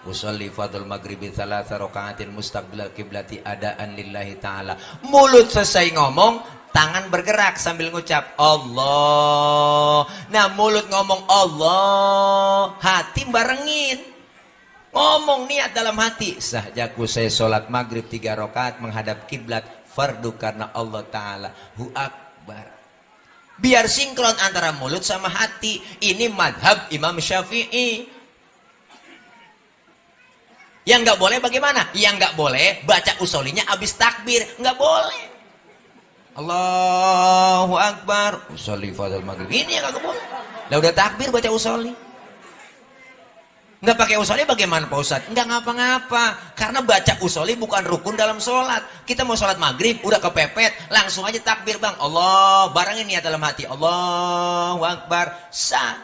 Usolli fadl maghribi thalatha raka'atin mustaqbilal kiblati adaan lillahi ta'ala. Mulut selesai ngomong, tangan bergerak sambil ngucap Allah. Nah mulut ngomong Allah, hati barengin. Ngomong niat dalam hati. Sahjaku saya sholat maghrib 3 rakaat menghadap kiblat fardu karena Allah Ta'ala. Hu akbar. Biar sinkron antara mulut sama hati. Ini madhab Imam Syafi'i. Yang nggak boleh bagaimana? Yang nggak boleh baca usolinya abis takbir. Nggak boleh. Allahu akbar. Usolli fadl maghrib. Ini yang nggak boleh. Lah udah takbir baca usoli. Nggak pakai usolli bagaimana Pak Ustadz? Nggak ngapa-ngapa. Karena baca usolli bukan rukun dalam sholat. Kita mau sholat maghrib, udah kepepet. Langsung aja takbir bang. Allah, barangin niat dalam hati. Allahu akbar. Sah.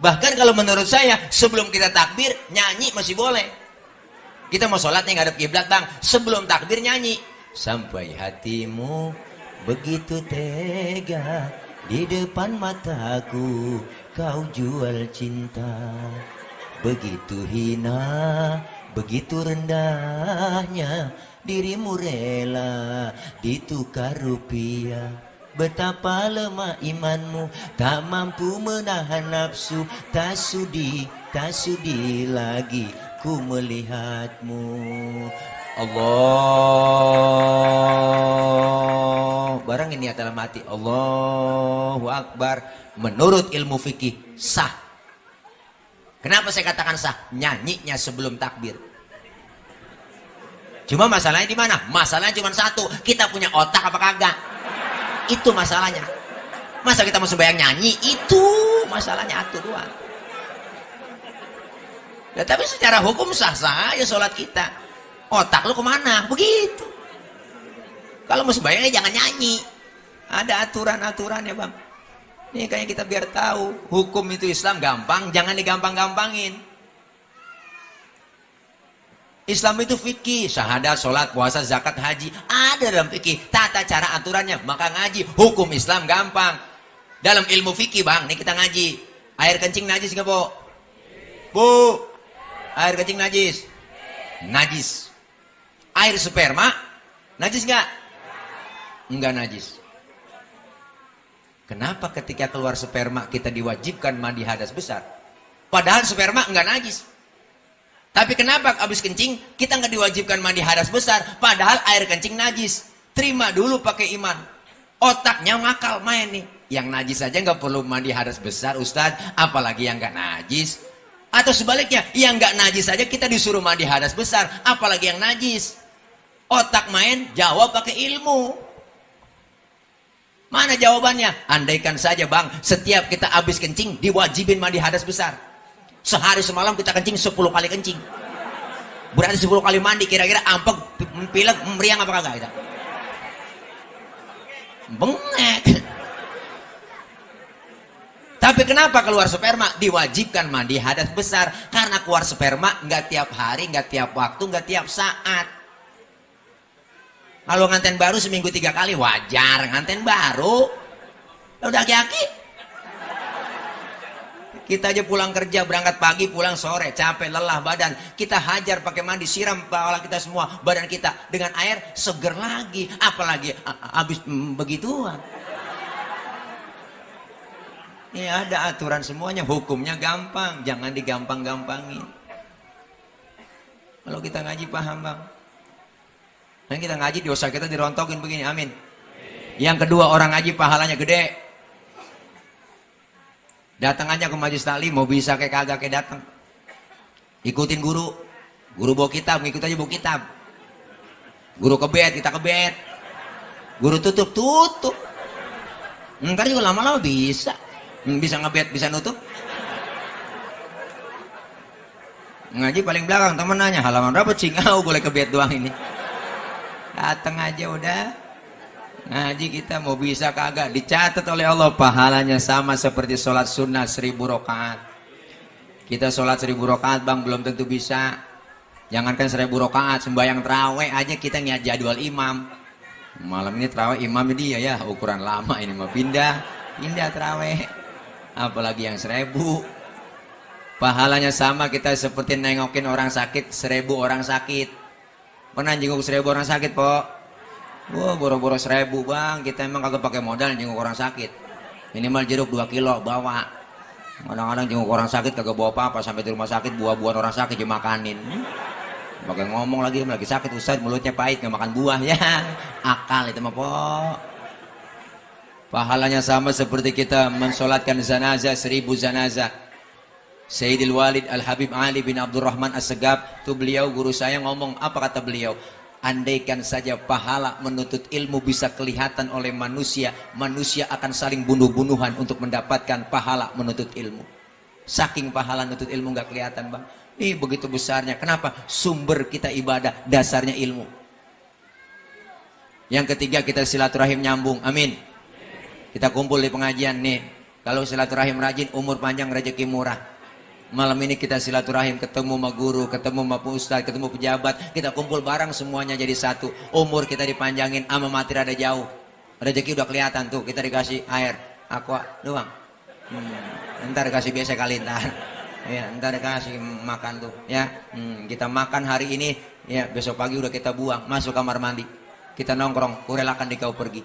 Bahkan kalau menurut saya, sebelum kita takbir, nyanyi masih boleh. Kita mau sholat nih ngadep kiblat bang. Sebelum takbir nyanyi. Sampai hatimu begitu tega di depan mataku. Kau jual cinta, begitu hina, begitu rendahnya, dirimu rela ditukar rupiah. Betapa lemah imanmu, tak mampu menahan nafsu, tak sudi lagi ku melihatmu. Allah, barang ini dalam hati, Allahu Akbar. Menurut ilmu fikih sah. Kenapa saya katakan sah? Nyanyinya sebelum takbir. Cuma masalahnya di mana? Masalahnya cuma satu, kita punya otak apa kagak? Itu masalahnya. Masa kita mau sembahyang nyanyi? Itu masalahnya atuh doang. Ya, tapi secara hukum sah-sah aja sholat kita. Otak lu kemana? Begitu. Kalau mau sembahyangnya jangan nyanyi. Ada aturan-aturannya bang. Ini kayak kita biar tahu hukum itu Islam gampang, jangan digampang-gampangin. Islam itu fikih, syahadat, sholat, puasa, zakat, haji, ada dalam fikih, tata cara aturannya. Maka ngaji, hukum Islam gampang. Dalam ilmu fikih bang, nih kita ngaji. Air kencing najis nggak bu? Bu, air kencing najis? Najis. Air sperma najis nggak? Enggak najis. Kenapa ketika keluar sperma kita diwajibkan mandi hadas besar? Padahal sperma enggak najis. Tapi kenapa habis kencing kita enggak diwajibkan mandi hadas besar? Padahal air kencing najis. Terima dulu pakai iman. Otaknya ngakal main nih. Yang najis saja enggak perlu mandi hadas besar Ustadz. Apalagi yang enggak najis. Atau sebaliknya, yang enggak najis saja kita disuruh mandi hadas besar. Apalagi yang najis. Otak main, jawab pakai ilmu. Mana jawabannya? Andaikan saja bang, setiap kita habis kencing diwajibin mandi hadas besar. Sehari semalam kita kencing 10 kali kencing. Berarti 10 kali mandi, kira-kira ampek, pilek, meriang apa kagak kita? Bengek. Tapi kenapa keluar sperma diwajibkan mandi hadas besar? Karena keluar sperma nggak tiap hari, nggak tiap waktu, nggak tiap saat. Kalau nganten baru seminggu 3 kali wajar, nganten baru udah aki-aki. Kita aja pulang kerja, berangkat pagi, pulang sore, capek, lelah badan. Kita hajar pakai mandi, siram kepala kita semua, badan kita dengan air seger lagi. Apalagi habis begituan. Ini ada aturan semuanya, hukumnya gampang, jangan digampang-gampangin. Kalau kita ngaji paham bang. Dan kita ngaji dosa kita dirontokin begini, amin. Yang kedua, orang ngaji pahalanya gede. Datang aja ke majelis taklim, mau bisa kayak kagak kayak datang. Ikutin guru, Guru bawa kitab, ngikut aja bawa kitab. Guru kebet, kita kebet. Guru tutup. Ntar juga lama-lama bisa. Bisa ngebet, bisa nutup. Ngaji paling belakang, temen nanya, halaman berapa cingau boleh kebet doang ini. Datang aja udah. Ngaji kita mau bisa kagak, dicatat oleh Allah pahalanya sama seperti sholat sunnah 1000 rakaat. Kita sholat 1000 rakaat bang belum tentu bisa. Jangankan 1000 rakaat, sembahyang terawih aja kita niat jadwal imam. Malam ini terawih imam dia ya ukuran lama ini mah pindah terawih. Apalagi yang 1000. Pahalanya sama kita seperti nengokin orang sakit 1000 orang sakit. Pernah jenguk 1000 orang sakit, Pok? Wah, boro-boro 1000 bang, kita emang kagak pakai modal jenguk orang sakit. Minimal jeruk 2 kilo bawa. Kadang-kadang jenguk orang sakit kagak bawa apa-apa, sampai di rumah sakit buah-buahan orang sakit dimakanin. Pakai ngomong lagi sakit Ustaz, mulutnya pahit nggak makan buah ya. Akal itu mah, Pok. Pahalanya sama seperti kita mensolatkan zanazah 1000 zanazah. Sayyidil Walid Al-Habib Ali bin Abdurrahman As-Segaf, tuh beliau guru saya ngomong, apa kata beliau? Andaikan saja pahala menuntut ilmu bisa kelihatan oleh manusia, manusia akan saling bunuh-bunuhan untuk mendapatkan pahala menuntut ilmu. Saking pahala menuntut ilmu nggak kelihatan bang. Ini begitu besarnya. Kenapa? Sumber kita ibadah, dasarnya ilmu. Yang ketiga kita silaturahim nyambung. Amin. Kita kumpul di pengajian nih. Kalau silaturahim rajin, umur panjang, rezeki murah. Malam ini kita silaturahim, ketemu sama guru, ketemu sama ustaz, ketemu pejabat, kita kumpul bareng semuanya jadi satu. Umur kita dipanjangin, ama mati rada jauh. Rezeki udah kelihatan tuh, kita dikasih air, aqua doang. Ntar dikasih biasa kali ntar. Ya, ntar dikasih makan tuh, ya. Kita makan hari ini, ya besok pagi udah kita buang, masuk kamar mandi. Kita nongkrong, kurelakan di kau pergi.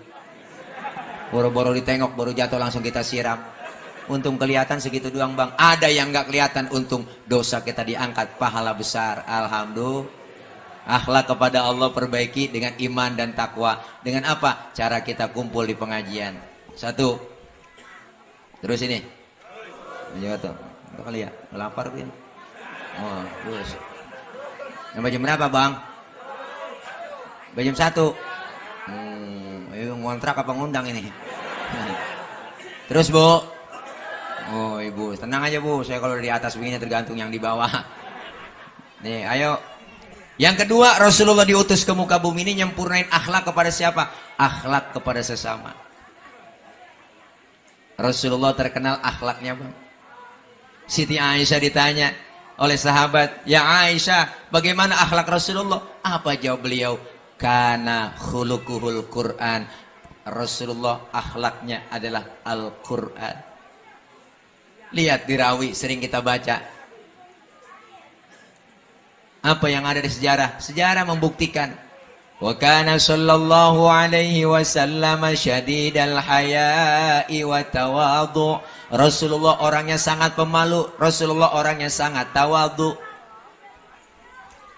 Boro-boro ditengok, baru jatuh langsung kita siram. Untung kelihatan segitu doang bang. Ada yang nggak kelihatan, untung dosa kita diangkat, pahala besar. Alhamdulillah. Akhlak kepada Allah perbaiki dengan iman dan takwa. Dengan apa? Cara kita kumpul di pengajian. Satu. Terus ini. Ini tuh. Itu kali ya. Lapar kan? Oh, terus. Yang jam berapa bang? Jam 1. Ayo ngontrak apa ngundang ini? Terus bu. Oh ibu, tenang aja bu, saya kalau di atas begini tergantung yang di bawah. Nih, ayo. Yang kedua, Rasulullah diutus ke muka bumi ini nyempurnain akhlak kepada siapa? Akhlak kepada sesama. Rasulullah terkenal akhlaknya bang. Siti Aisyah ditanya oleh sahabat, ya Aisyah, bagaimana akhlak Rasulullah? Apa jawab beliau? Kana khuluquhul Quran. Rasulullah akhlaknya adalah Al-Quran. Lihat di rawi sering kita baca. Apa yang ada di sejarah? Sejarah membuktikan. Wa kana sallallahu alaihi wasallam syadidal haya'i wa tawadhu. Rasulullah orangnya sangat pemalu, Rasulullah orangnya sangat tawadhu.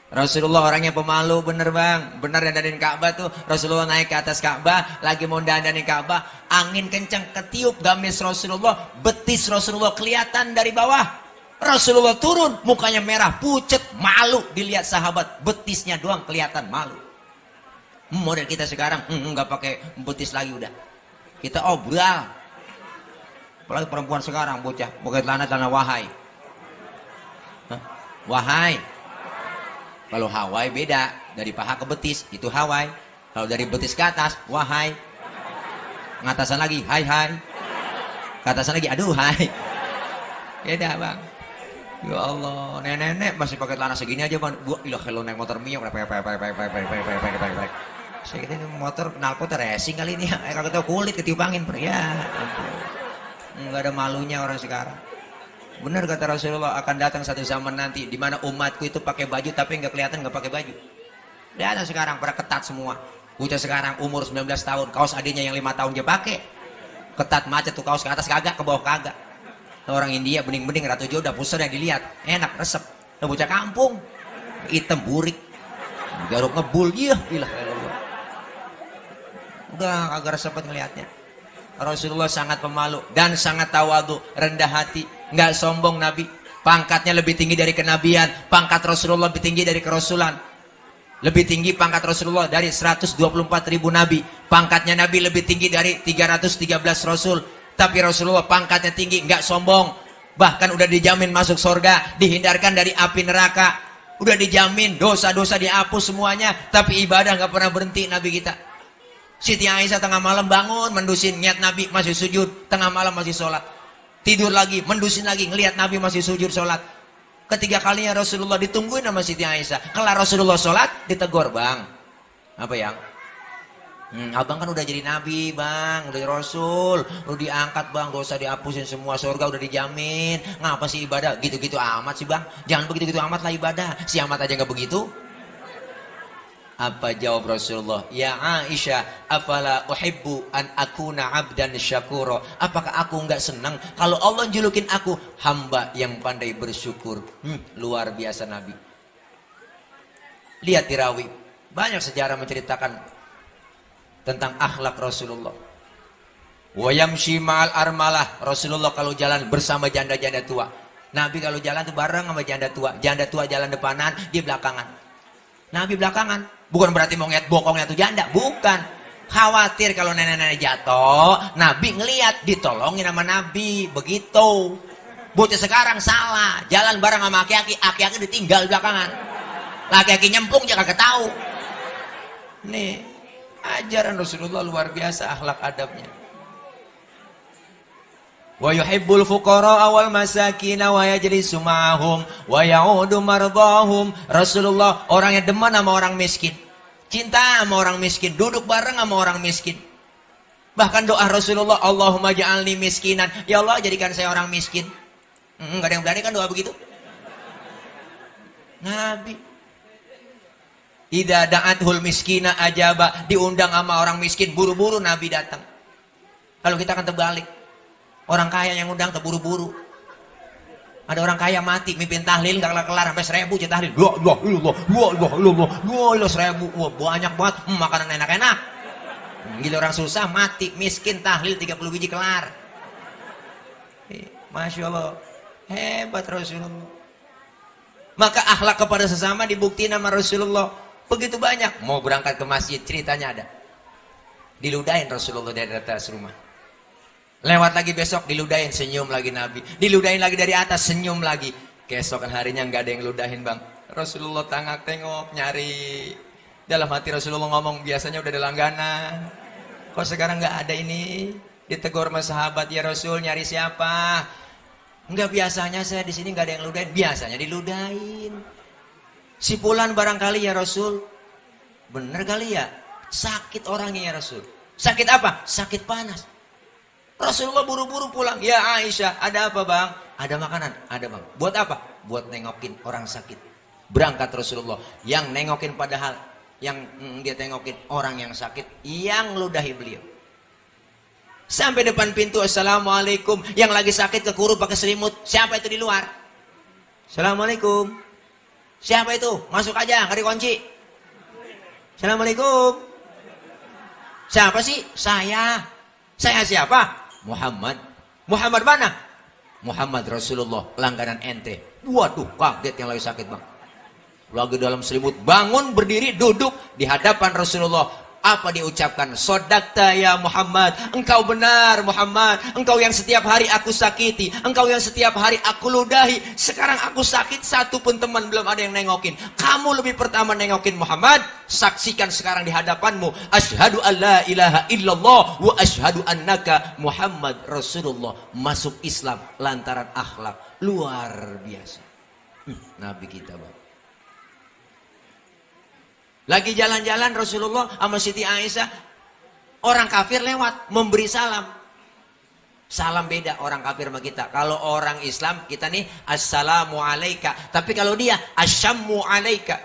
Rasulullah orangnya pemalu, bener bang. Bener dandanin Ka'bah tuh. Rasulullah naik ke atas Ka'bah, lagi mau dandanin Ka'bah, angin kencang ketiup gamis Rasulullah, betis Rasulullah kelihatan dari bawah. Rasulullah turun, mukanya merah, pucet, malu. Dilihat sahabat, betisnya doang kelihatan, malu. Model kita sekarang, nggak pakai betis lagi udah. Kita obral. Apalagi perempuan sekarang, bocah, pakai celana wahai. Hah? Wahai. Kalau Hawaii beda, dari paha ke betis, itu Hawaii. Kalau dari betis ke atas, wahai. Ngatasan lagi, hai hai. Ke atasan lagi, aduh hai. Beda bang. Ya Allah, nenek-nenek masih pakai celana segini aja bang. Gua ilah kalau naik motor Mio, saya kira ini motor knalpot racing kali ini. Kagak tahu kulit ketiup angin. Ya, nggak ada malunya orang sekarang. Benar kata Rasulullah, akan datang satu zaman nanti di mana umatku itu pakai baju tapi nggak kelihatan nggak pakai baju. Lihat sekarang pada ketat semua. Bocah sekarang umur 19 tahun, kaos adiknya yang 5 tahun dia pakai. Ketat macet tuh, kaos ke atas kagak, ke bawah kagak. Orang India bening-bening ratu jodoh pusar yang dilihat, enak resep. Bocah kampung, hitam burik, garuk ngebul, iya, ilah. Udah kagak resep ngelihatnya. Rasulullah sangat pemalu dan sangat tawadhu, rendah hati, nggak sombong Nabi. pangkatnya lebih tinggi dari kenabian. Pangkat Rasulullah lebih tinggi dari kerasulan. Lebih tinggi pangkat Rasulullah dari 124.000 nabi. Pangkatnya nabi lebih tinggi dari 313 rasul. Tapi Rasulullah pangkatnya tinggi, nggak sombong. Bahkan udah dijamin masuk surga, dihindarkan dari api neraka. Udah dijamin dosa-dosa dihapus semuanya. Tapi ibadah nggak pernah berhenti nabi kita. Siti Aisyah tengah malam bangun mendusin, niat nabi masih sujud. Tengah malam masih sholat. Tidur lagi, mendusin lagi, ngelihat nabi masih sujud sholat. Ketiga kalinya Rasulullah ditungguin sama Siti Aisyah. Kelar Rasulullah sholat, ditegur, bang. Apa yang? Abang kan udah jadi nabi, bang. Udah jadi rasul. Udah diangkat, bang. Dosa dihapusin semua. Surga udah dijamin. Ngapa sih ibadah? Gitu-gitu amat sih, bang. Jangan begitu-gitu amat lah ibadah. Si amat aja nggak begitu. Apa jawab Rasulullah? Ya Aisyah, afala uhibbu an akuna abdan syakuro. Apakah aku enggak senang kalau Allah julukin aku hamba yang pandai bersyukur? Luar biasa Nabi. Lihat dirawi. Banyak sejarah menceritakan tentang akhlak Rasulullah. Wa yamshi ma'al armalah. Rasulullah kalau jalan bersama janda-janda tua. Nabi kalau jalan tuh bareng sama janda tua. Janda tua jalan depanan, dia belakangan. Nabi belakangan. Bukan berarti mau ngeliat bokongnya tuh janda, bukan. Khawatir kalau nenek-nenek jatuh, Nabi ngeliat, ditolongin sama Nabi, begitu. Bocah sekarang salah, jalan bareng sama aki-aki, aki-aki ditinggal belakangan. Laki-laki nyemplung dia kagak tahu. Nih, ajaran Rasulullah luar biasa akhlak adabnya. Wa yuhibbul fuqara wal masakin wa yajlisu ma'ahum wa ya'udu mardahum. Rasulullah orang yang demen sama orang miskin. Cinta sama orang miskin, duduk bareng sama orang miskin. Bahkan doa Rasulullah, Allahumma ja'alni miskinan. Ya Allah, jadikan saya orang miskin. Enggak ada yang berani kan doa begitu? Nabi. Idza da'athul miskina ajaba, diundang sama orang miskin, buru-buru Nabi datang. Kalau kita kan terbalik. Orang kaya yang undang terburu-buru. Ada orang kaya mati mimpin tahlil nggak kelar sampai 1000 aja tahlil. La ilaha 1000. Wah, banyak banget. Makanan enak-enak. Gila orang susah mati miskin tahlil 30 biji kelar. Masya Allah. Hebat Rasulullah. Maka akhlak kepada sesama dibuktiin sama Rasulullah. Begitu banyak. Mau berangkat ke masjid ceritanya ada. Diludahin Rasulullah dari atas rumah. Lewat lagi besok diludahin, senyum lagi Nabi. Diludahin lagi dari atas, senyum lagi. Keesokan harinya nggak ada yang ludahin bang. Rasulullah tengok nyari. Dalam hati Rasulullah ngomong, biasanya udah ada langganan. Kok sekarang nggak ada ini? Ditegur sama sahabat, ya Rasul nyari siapa? Nggak, biasanya saya di sini nggak ada yang ludahin. Biasanya diludahin. Si Fulan barangkali ya Rasul. Bener kali ya? Sakit orangnya ya Rasul. Sakit apa? Sakit panas. Rasulullah buru-buru pulang. Ya Aisyah, ada apa bang? Ada makanan? Ada bang. Buat apa? Buat nengokin orang sakit. Berangkat Rasulullah. Yang nengokin padahal yang dia tengokin orang yang sakit, yang ludahi beliau. Sampai depan pintu, assalamualaikum. Yang lagi sakit kekurung pakai selimut. Siapa itu di luar? Assalamualaikum. Siapa itu? Masuk aja, nggak dikunci. Assalamualaikum. Siapa sih? Saya. Saya siapa? Muhammad. Muhammad mana? Muhammad Rasulullah, langganan ente. Waduh, kaget yang lagi sakit bang. Lagi dalam selimut, bangun, berdiri, duduk di hadapan Rasulullah. Apa diucapkan? Sodakta ya Muhammad. Engkau benar Muhammad. Engkau yang setiap hari aku sakiti. Engkau yang setiap hari aku ludahi. Sekarang aku sakit, satu pun teman belum ada yang nengokin. Kamu lebih pertama nengokin Muhammad. Saksikan sekarang di hadapanmu. Asyhadu an la ilaha illallah wa asyhadu annaka Muhammad Rasulullah. Masuk Islam lantaran akhlak. Luar biasa. Nabi kita bang. Lagi jalan-jalan Rasulullah sama Siti Aisyah, orang kafir lewat memberi salam. Salam beda orang kafir sama kita. Kalau orang Islam kita nih assalamu alaika, tapi kalau dia asyammu alaika.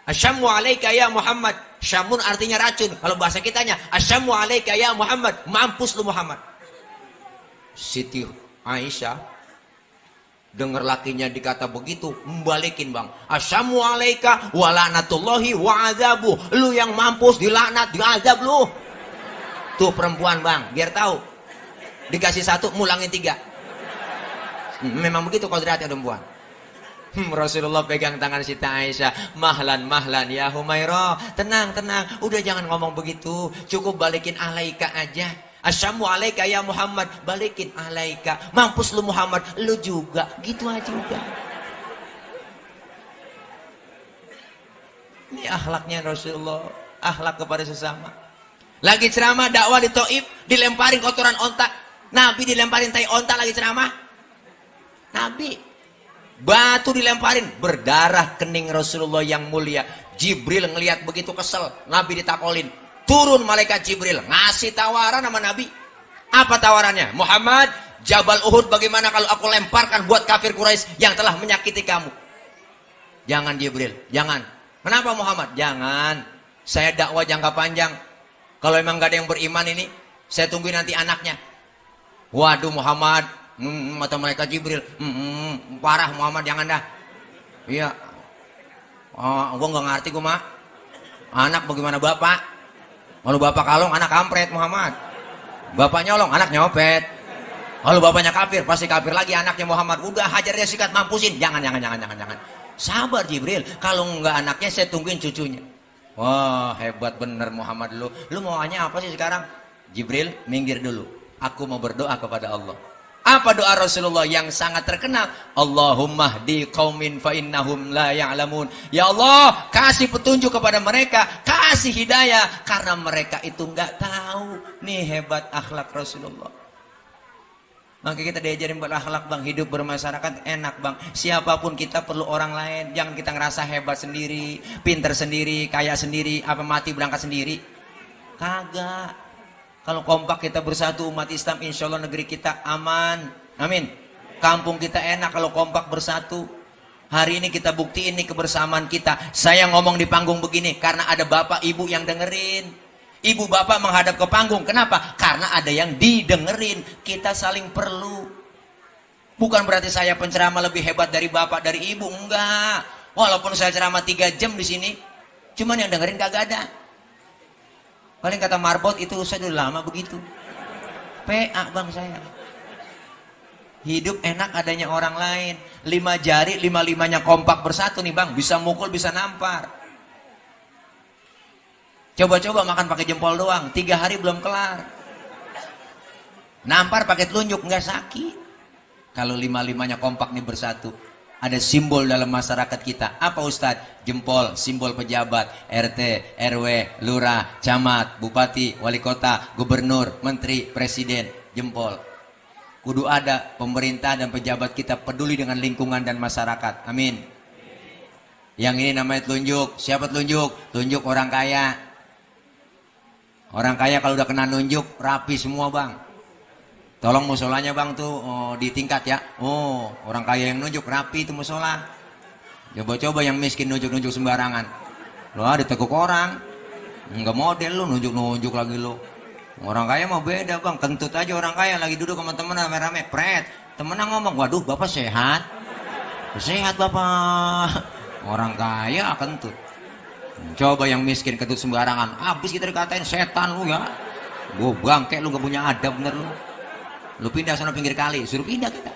Asyammu alaika ya Muhammad. Syamun artinya racun. Kalau bahasa kitanya asyammu alaika ya Muhammad, mampus lu Muhammad. Siti Aisyah dengar lakinya dikata begitu, membalikin bang. Asyamu alaika wa la'natullahi wa azabu. Lu yang mampus, dilaknat, diazab lu. Tuh perempuan bang, biar tahu. Dikasih satu, mulangin tiga. Memang begitu kodratnya perempuan. Rasulullah pegang tangan Siti Aisyah, mahlan mahlan ya Humairah, tenang tenang, udah jangan ngomong begitu, cukup balikin alaika aja. Asyamu alaika ya Muhammad, balikin alaika. Mampus lu Muhammad, lu juga, gitu aja udah. Ini akhlaknya Rasulullah, akhlak kepada sesama. Lagi ceramah dakwah di Taif, dilemparin kotoran onta. Nabi dilemparin tai onta lagi ceramah. Nabi batu dilemparin, berdarah kening Rasulullah yang mulia. Jibril ngelihat begitu kesel, Nabi ditakolin. Turun malaikat Jibril, ngasih tawaran sama Nabi. Apa tawarannya? Muhammad, Jabal Uhud bagaimana kalau aku lemparkan buat kafir Quraisy yang telah menyakiti kamu? Jangan Jibril, jangan. Kenapa Muhammad? Jangan. Saya dakwah jangka panjang. Kalau emang gak ada yang beriman ini, saya tungguin nanti anaknya. Waduh Muhammad, mata malaikat Jibril, parah Muhammad, jangan dah. Iya, gua nggak ngerti gua mah. Anak bagaimana bapak? Kalau bapak kalong, anak kampret Muhammad. Bapak nyolong, anak nyopet. Kalau bapaknya kafir, pasti kafir lagi anaknya Muhammad. Udah hajar dia sikat, mampusin. Jangan. Sabar Jibril. Kalau nggak anaknya, saya tungguin cucunya. Wah hebat bener Muhammad lu. Lu maunya apa sih sekarang? Jibril, minggir dulu. Aku mau berdoa kepada Allah. Apa doa Rasulullah yang sangat terkenal? Allahumma hdi qaumin fa innahum la ya'lamun. Ya Allah, kasih petunjuk kepada mereka, kasih hidayah karena mereka itu enggak tahu. Nih hebat akhlak Rasulullah. Maka kita diajarin berakhlak bang, hidup bermasyarakat enak bang. Siapapun kita perlu orang lain, jangan kita ngerasa hebat sendiri, pinter sendiri, kaya sendiri, apa mati berangkat sendiri. Kagak. Kalau kompak kita bersatu umat Islam, insya Allah negeri kita aman. Amin. Kampung kita enak kalau kompak bersatu. Hari ini kita buktiin nih kebersamaan kita. Saya ngomong di panggung begini karena ada bapak ibu yang dengerin. Ibu bapak menghadap ke panggung. Kenapa? Karena ada yang didengerin. Kita saling perlu. Bukan berarti saya penceramah lebih hebat dari bapak, dari ibu. Enggak. Walaupun saya ceramah 3 jam di sini, cuman yang dengerin kagak ada. Paling kata marbot itu saya udah lama begitu. PA bang saya. Hidup enak adanya orang lain. 5 jari, 5-5-nya kompak bersatu nih bang. Bisa mukul, bisa nampar. Coba-coba makan pakai jempol doang. 3 hari belum kelar. Nampar pakai telunjuk, nggak sakit. Kalau 5-5-nya kompak nih bersatu. Ada simbol dalam masyarakat kita. Apa Ustadz? Jempol, simbol pejabat, RT, RW, lurah, camat, bupati, wali kota, gubernur, menteri, presiden. Jempol. Kudu ada pemerintah dan pejabat kita peduli dengan lingkungan dan masyarakat. Amin. Yang ini namanya telunjuk. Siapa telunjuk? Tunjuk orang kaya. Orang kaya kalau udah kena nunjuk, rapi semua bang. Tolong musolanya bang tuh di tingkat ya. Oh, orang kaya yang nunjuk rapi itu musola. Coba-coba yang miskin nunjuk-nunjuk sembarangan. Loh, diteguk orang. Enggak model lu nunjuk-nunjuk lagi lu. Orang kaya mah beda bang. Kentut aja orang kaya lagi duduk sama temen rame-rame. Pret. Temennya ngomong, waduh bapak sehat. Sehat bapak. Orang kaya kentut. Coba yang miskin kentut sembarangan. Habis kita dikatain setan lu ya. Gua bangke lu gak punya adab bener lu. Lu pindah sana pinggir kali, suruh pindah kita.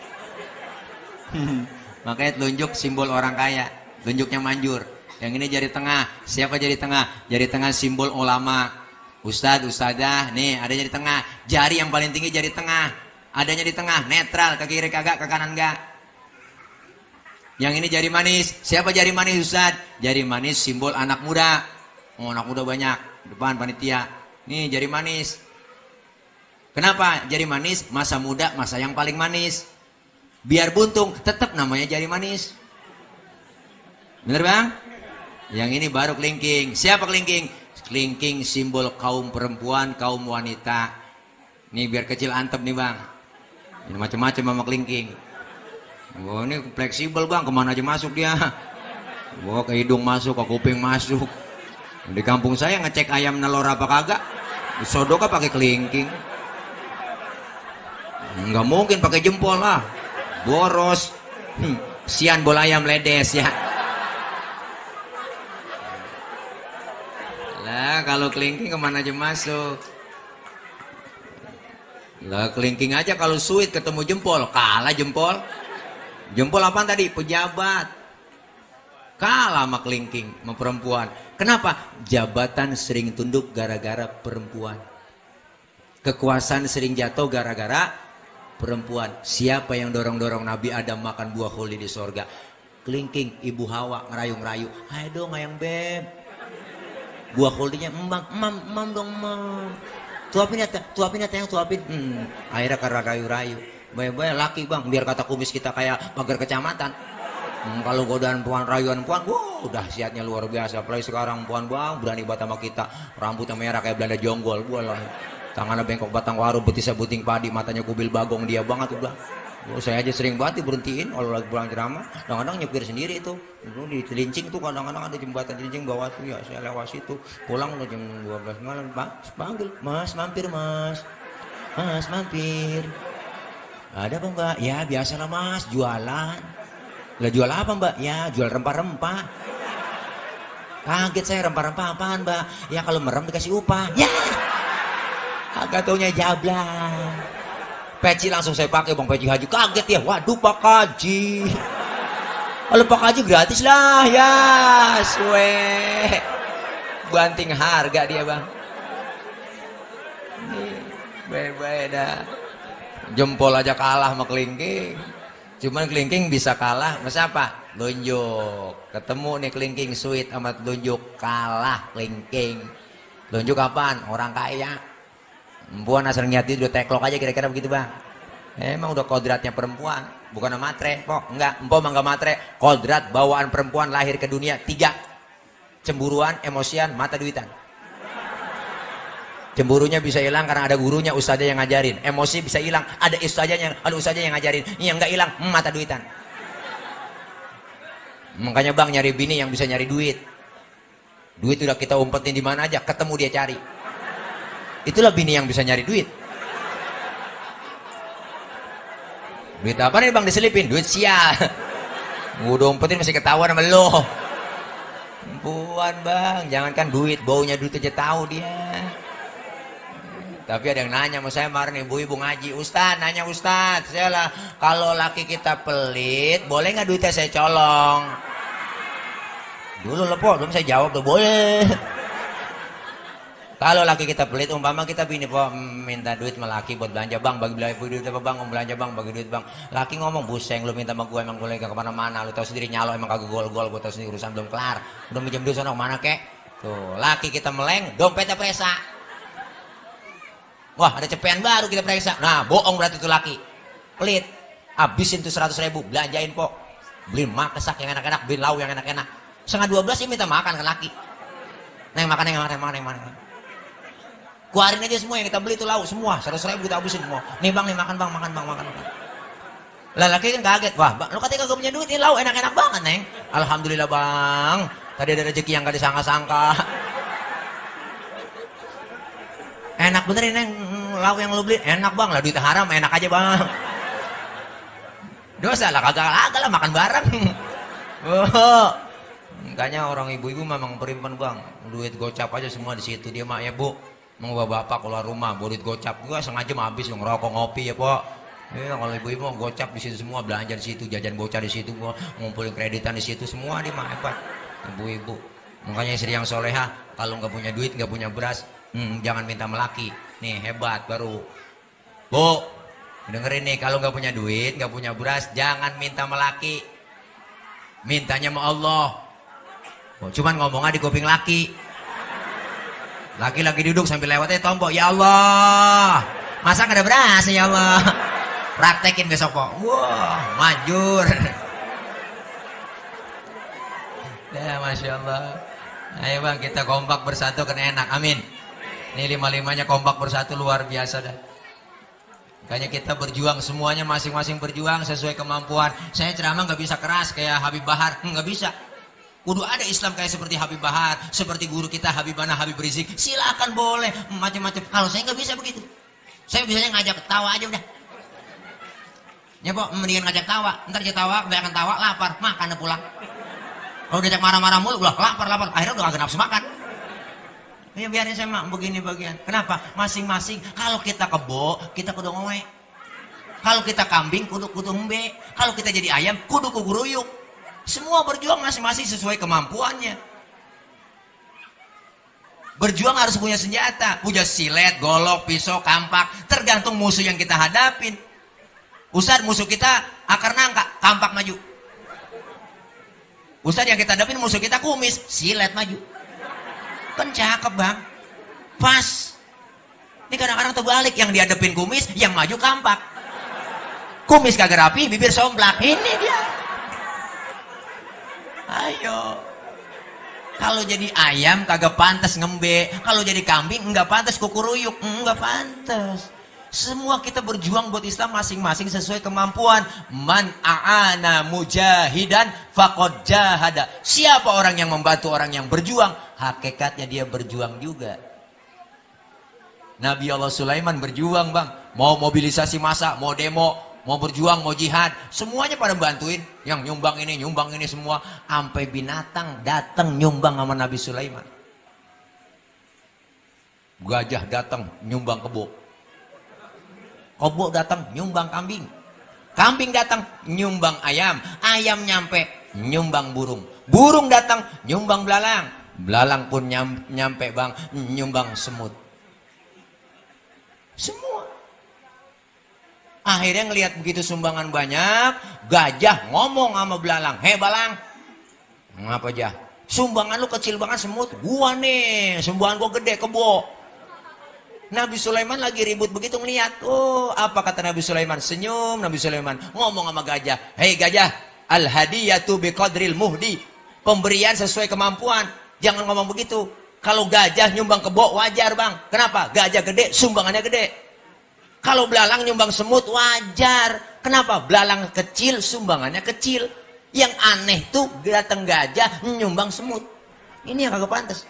Makanya telunjuk simbol orang kaya, telunjuknya manjur. Yang ini jari tengah, siapa jari tengah? Jari tengah simbol ulama. Ustadz, ustadzah, nih ada jari tengah. Jari yang paling tinggi jari tengah. Adanya di tengah, netral, ke kiri kagak, ke kanan enggak. Yang ini jari manis, siapa jari manis Ustadz? Jari manis simbol anak muda. Oh anak muda banyak, depan panitia. Nih jari manis. Kenapa jari manis? Masa muda, masa yang paling manis. Biar buntung, tetap namanya jari manis. Bener bang? Yang ini baru kelingking. Siapa kelingking? Kelingking simbol kaum perempuan, kaum wanita. Nih biar kecil antep nih bang. Ini macam-macam sama kelingking. Wah ini fleksibel bang, kemana aja masuk dia. Wah ke hidung masuk, ke kuping masuk. Di kampung saya ngecek ayam nelor apa kagak, sodoknya pakai kelingking. Nggak mungkin pakai jempol lah, boros. Sian bola ayam ledes ya. Lah kalau kelingking kemana aja masuk. Lah kelingking aja kalau suit ketemu jempol, kalah jempol. Jempol apaan tadi? Pejabat. Kalah sama kelingking, sama perempuan. Kenapa? Jabatan sering tunduk gara-gara perempuan. Kekuasaan sering jatuh gara-gara perempuan. Siapa yang dorong-dorong Nabi Adam makan buah khuldi di sorga? Kelingking, ibu Hawa ngerayu-ngerayu. Ayo dong ayang beb. Buah khuldinya, mam dong mam. Tuapin ya tayang, tuapin. Akhirnya karena rayu-rayu. Bayang-bayang laki bang, biar kata kumis kita kayak pagar kecamatan. Kalau godaan puan, rayuan puan, udah dahsyatnya luar biasa. Apalagi sekarang puan bang, berani banget sama kita. Rambutnya merah kayak Belanda jonggol, lah. Tangannya bengkok batang waru, betisnya buting padi, matanya kubil bagong, dia banget udah. Saya aja sering banget diberhentiin kalau lagi pulang ceramah. Kadang-kadang nyepir sendiri itu. Dulu di Cilincing tuh kadang-kadang ada jembatan Cilincing bawah tuh ya. Saya lewat situ. Pulang udah jam 12 malam. Pak, panggil, Mas, mampir Mas. Mas, mampir. Ada apa Mbak? Ya biasalah Mas, jualan. Lah jual apa Mbak? Ya jual rempah-rempah. Kaget saya, rempah-rempah apaan Mbak? Ya kalau merem dikasih upah. Ya. Agak taunya jablang. Peci langsung saya pakai bang, peci haji. Kaget ya, waduh Pak Haji. Kalau Pak Haji gratis lah ya. Suwe. Banting harga dia bang. Baik-baik dah. Jempol aja kalah sama kelingking. Cuman kelingking bisa kalah sama siapa? Lunjuk. Ketemu nih kelingking sweet sama lunjuk, kalah kelingking. Lunjuk apaan? Orang kaya. Perempuan asal niat itu udah teklok aja kira-kira begitu bang. Emang udah kodratnya perempuan, bukan matre kok. Enggak, empok mah enggak matre. Kodrat bawaan perempuan lahir ke dunia 3. Cemburuan, emosian, mata duitan. Cemburunya bisa hilang karena ada gurunya, ustaznya yang ngajarin. Emosi bisa hilang, ada ustaznya yang ngajarin. Yang enggak hilang, mata duitan. Makanya bang nyari bini yang bisa nyari duit. Duit udah kita umpetin di mana aja, ketemu dia cari. Itulah bini yang bisa nyari duit. Duit apa nih bang diselipin? Duit sial. Udah umpetin masih ketahuan sama lo. Buan bang, jangankan duit, baunya duit aja tahu dia. Tapi ada yang nanya sama saya kemarin, ibu-ibu ngaji, Ustaz, nanya Ustaz, saya lah, kalau laki kita pelit, boleh nggak duitnya saya colong? Dulu lepo, belum saya jawab tuh, boleh. Kalau laki kita pelit, umpama kita bini po minta duit sama laki buat belanja bang, bagi duit apa bang, mau belanja bang, bagi duit bang. Laki ngomong, buseng lu minta sama gue, emang gue lagi kemana-mana, lu tau sendiri nyalo emang kagak gol-gol, gue tau sendiri urusan belum kelar, udah minjem duit sana kemana kek? Tuh, laki kita meleng, dompetnya peresa. Wah ada cepean baru kita periksa. Nah bohong berarti itu laki pelit. Habisin tuh 100.000, belanjain po, beliin makesak yang enak-enak, beliin lau yang enak-enak. 11:30 ini minta makan ke laki. Neng makan. Keluarin aja semua yang kita beli itu lau semua, 100.000 kita habisin semua. Nih bang, nih makan bang, makan. Lah laki kan kaget, wah bang, lu katanya kagak punya duit, ini lau enak-enak banget neng. Alhamdulillah bang, tadi ada rezeki yang gak disangka-sangka. Enak bener ini neng, lau yang lu beli enak bang, lah duit haram enak aja bang. Dosa lah kagak lah makan bareng. Oh, makanya orang ibu-ibu memang perimpan bang, duit gocap aja semua di situ dia mak ya bu. Mau bapak keluar rumah, duit gocap gua sengaja habis ngerokok ngopi ya po. Ya kalau ibu-ibu mau gocap di situ semua, belanja di situ, jajan bocah di situ, gua ngumpulin kreditan di situ semua dia mah hebat. Ibu-ibu, makanya istri yang soleha kalau nggak punya duit, nggak punya beras, jangan minta melaki. Nih hebat baru. Bu, dengerin nih, kalau nggak punya duit, nggak punya beras, jangan minta melaki. Mintanya sama Allah. Oh, cuman ngomongnya di kuping laki. Laki lagi duduk sambil lewatnya tombol, ya Allah, masa nggak ada beras ya Allah. Praktekin besok kok. Wah, manjur. Ya Masya Allah. Ayo bang, kita kompak bersatu kan enak, amin. Ini 5-5-nya kompak bersatu luar biasa dah. Makanya kita berjuang semuanya masing-masing berjuang sesuai kemampuan. Saya ceramah nggak bisa keras kayak Habib Bahar, nggak bisa. Kudu ada Islam kayak seperti Habib Bahar, seperti guru kita Habibana Habib Rizik. Silakan boleh macam-macam. Kalau saya nggak bisa begitu. Saya bisanya ngajak tawa aja udah. Ya po, mendingan ngajak tawa. Ntar dia tawa, kebanyakan tawa, lapar, makan pulang. Kalau diajak marah-marah mulu, udah lapar. Akhirnya udah agak nafsu makan. Ya biarin saya mak begini bagian. Kenapa? Masing-masing. Kalau kita kebo, kita kudu ngowe. Kalau kita kambing kudu embe. Kalau kita jadi ayam kudu kuguruyuk. Semua berjuang masing-masing sesuai kemampuannya. Berjuang harus punya senjata, punya silet, golok, pisau, kampak, tergantung musuh yang kita hadapin. Ustadz, musuh kita akar nangka, kampak maju. Ustadz, yang kita hadapin musuh kita kumis, silet maju. Kan cakep bang, pas. Ini kadang-kadang terbalik, yang dihadapin kumis, yang maju kampak. Kumis kagak rapi, bibir somplak, ini dia. Ayo. Kalau jadi ayam kagak pantas ngembe, kalau jadi kambing enggak pantas kukuruyuk, enggak pantas. Semua kita berjuang buat Islam masing-masing sesuai kemampuan. Man a'ana mujahidan faqad jahada. Siapa orang yang membantu orang yang berjuang, hakikatnya dia berjuang juga. Nabi Allah Sulaiman berjuang bang, mau mobilisasi massa, mau demo, mau berjuang, mau jihad, semuanya pada bantuin. Yang nyumbang ini semua. Sampai binatang datang nyumbang sama Nabi Sulaiman. Gajah datang nyumbang kebo. Kebo datang nyumbang kambing. Kambing datang nyumbang ayam. Ayam nyampe nyumbang burung. Burung datang nyumbang belalang. Belalang pun nyampe bang nyumbang semut. Semua. Akhirnya ngelihat begitu sumbangan banyak, gajah ngomong sama belalang, "Hei belalang, ngapa jah? Sumbangan lu kecil banget semut, gua nih, sumbangan gua gede kebo." Nabi Sulaiman lagi ribut begitu ngelihat. Oh, apa kata Nabi Sulaiman? Senyum Nabi Sulaiman, ngomong sama gajah, "Hei gajah, al hadiyatu biqadril muhdi." Pemberian sesuai kemampuan. Jangan ngomong begitu. Kalau gajah nyumbang kebo wajar bang. Kenapa? Gajah gede, sumbangannya gede. Kalau belalang nyumbang semut wajar. Kenapa? Belalang kecil, sumbangannya kecil. Yang aneh tuh datang gajah nyumbang semut. Ini yang kagak pantas.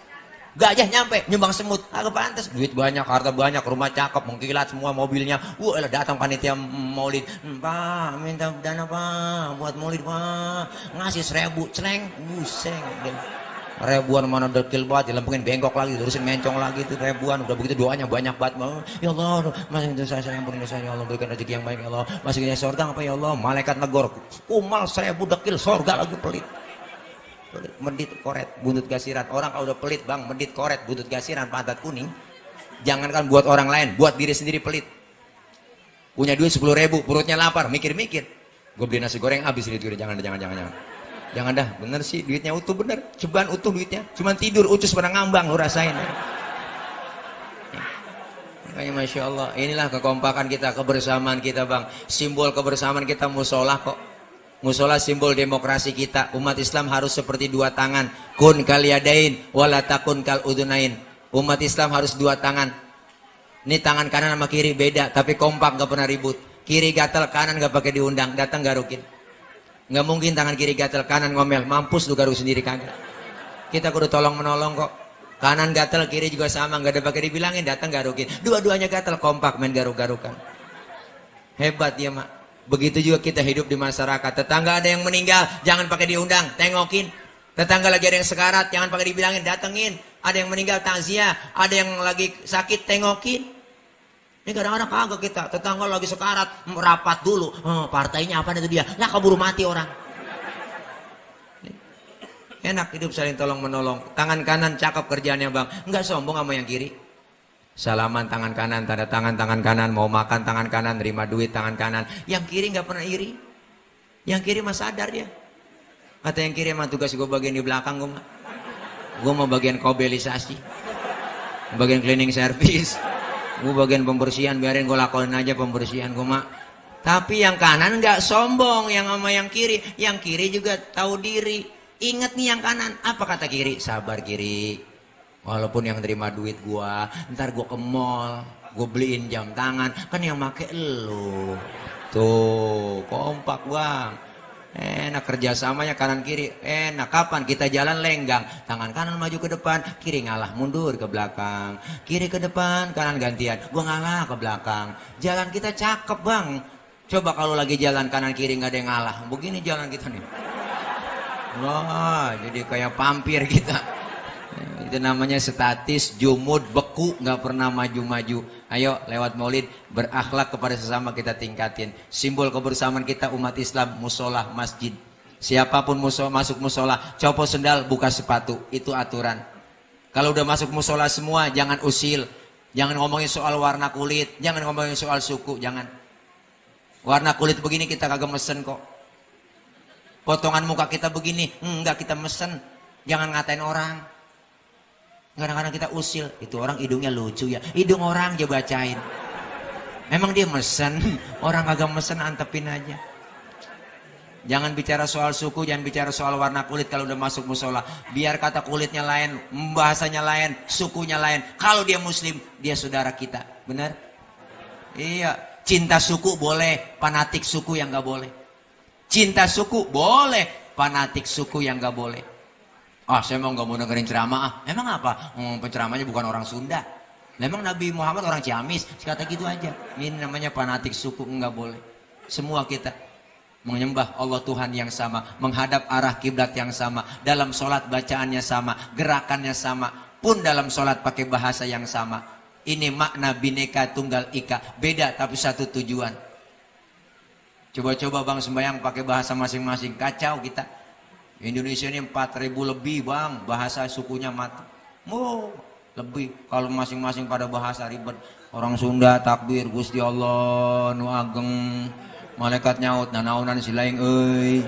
Gajah nyampe nyumbang semut, kagak pantas. Duit banyak, harta banyak, rumah cakep, mengkilat semua mobilnya. Wah, datang panitia maulid. "Pak, minta dana pak, buat maulid pak. Ngasih 1000, celeng, buseng." Ribuan mana dekil banget, dilempengin bengkok lagi, terusin mencong lagi itu ribuan. Udah begitu doanya banyak banget. "Ya Allah, masih dosa saya, ampuni dosa ya Allah, berikan rezeki yang baik ya Allah. Masuknya surga apa ya Allah?" Malaikat negor, "Kumal 1000 dekil surga lagi pelit." Pelit, medit koret, buntut gasiran. Orang kalau udah pelit bang, medit koret, buntut gasiran, pantat kuning. Jangankan buat orang lain, buat diri sendiri pelit. Punya duit 10.000, perutnya lapar, mikir-mikir. Gue beli nasi goreng habis duit gue, jangan. Jangan dah, bener sih duitnya utuh bener, cobaan utuh duitnya, cuman tidur ucus pada ngambang, lu rasain. Makanya masya Allah, inilah kekompakan kita, kebersamaan kita bang. Simbol kebersamaan kita musola kok. Musola simbol demokrasi kita. Umat Islam harus seperti dua tangan. Kun kal yadain, wala takun kal udunain. Umat Islam harus dua tangan. Ini tangan kanan sama kiri beda, tapi kompak, gak pernah ribut. Kiri gatal, kanan gak pakai diundang, datang garukin. Nggak mungkin tangan kiri gatel, kanan ngomel, mampus lu garuk sendiri kagak. Kita kudu tolong menolong kok. Kanan gatel, kiri juga sama, nggak ada pakai dibilangin, datang garukin. Dua-duanya gatel, kompak main garuk-garukan. Hebat ya mak. Begitu juga kita hidup di masyarakat. Tetangga ada yang meninggal, jangan pakai diundang, tengokin. Tetangga lagi ada yang sekarat, jangan pakai dibilangin, datengin. Ada yang meninggal takziah, ada yang lagi sakit, tengokin. Ini kadang-kadang kagak kita, tetangga lagi sekarat, merapat dulu. Partainya apa itu dia? Lah keburu mati orang. Enak hidup saling tolong menolong. Tangan kanan cakep kerjaannya bang, nggak sombong sama yang kiri. Salaman tangan kanan, tanda tangan kanan, mau makan tangan kanan, terima duit tangan kanan. Yang kiri nggak pernah iri. Yang kiri mah sadar dia. Kata yang kiri mah tugas gue bagian di belakang gue mah. Gue mau bagian kobelisasi, bagian cleaning service. Gue bagian pembersihan, biarin gue lakuin aja pembersihan gue mak. Tapi yang kanan nggak sombong, yang sama yang kiri. Yang kiri juga tahu diri. Ingat nih yang kanan, apa kata kiri? Sabar kiri. Walaupun yang terima duit gue, ntar gue ke mall, gue beliin jam tangan. Kan yang make elu. Tuh, kompak bang. Enak kerjasamanya kanan kiri. Enak. Kapan kita jalan lenggang, tangan kanan maju ke depan, kiri ngalah mundur ke belakang, kiri ke depan, kanan gantian, gua ngalah ke belakang. Jalan kita cakep bang. Coba kalau lagi jalan kanan kiri nggak ada yang ngalah, begini jalan kita nih. Wah, jadi kayak pampir kita. Itu namanya statis, jumud, beku, nggak pernah maju-maju. Ayo lewat maulid berakhlak kepada sesama kita tingkatin. Simbol kebersamaan kita umat Islam musola masjid. Siapapun masuk musola copot sendal buka sepatu, itu aturan. Kalau udah masuk musola semua jangan usil, jangan ngomongin soal warna kulit, jangan ngomongin soal suku, jangan. Warna kulit begini kita kagak mesen kok. Potongan muka kita begini enggak kita mesen. Jangan ngatain orang. Kadang-kadang kita usil, itu orang hidungnya lucu ya, hidung orang aja bacain. Emang dia mesen, orang kagak mesen antepin aja. Jangan bicara soal suku, jangan bicara soal warna kulit kalau udah masuk musola. Biar kata kulitnya lain, bahasanya lain, sukunya lain. Kalau dia muslim, dia saudara kita. Benar? Iya. Cinta suku boleh, fanatik suku yang gak boleh. Cinta suku boleh, fanatik suku yang gak boleh. Ah, saya mau nggak mau dengerin ceramah. Emang apa? Penceramahnya bukan orang Sunda. Memang Nabi Muhammad orang Ciamis. Kata gitu aja. Ini namanya fanatik suku, nggak boleh. Semua kita menyembah Allah Tuhan yang sama, menghadap arah kiblat yang sama, dalam sholat bacaannya sama, gerakannya sama, pun dalam sholat pakai bahasa yang sama. Ini makna Bhinneka Tunggal Ika. Beda tapi satu tujuan. Coba-coba bang sembahyang pakai bahasa masing-masing. Kacau kita. Indonesia ini 4.000 lebih bang, bahasa sukunya mati. Lebih. Kalau masing-masing pada bahasa ribet. Orang Sunda takbir, Gusti Allah, nu ageng. Malaikat nyaut, nanaunan silaing euy.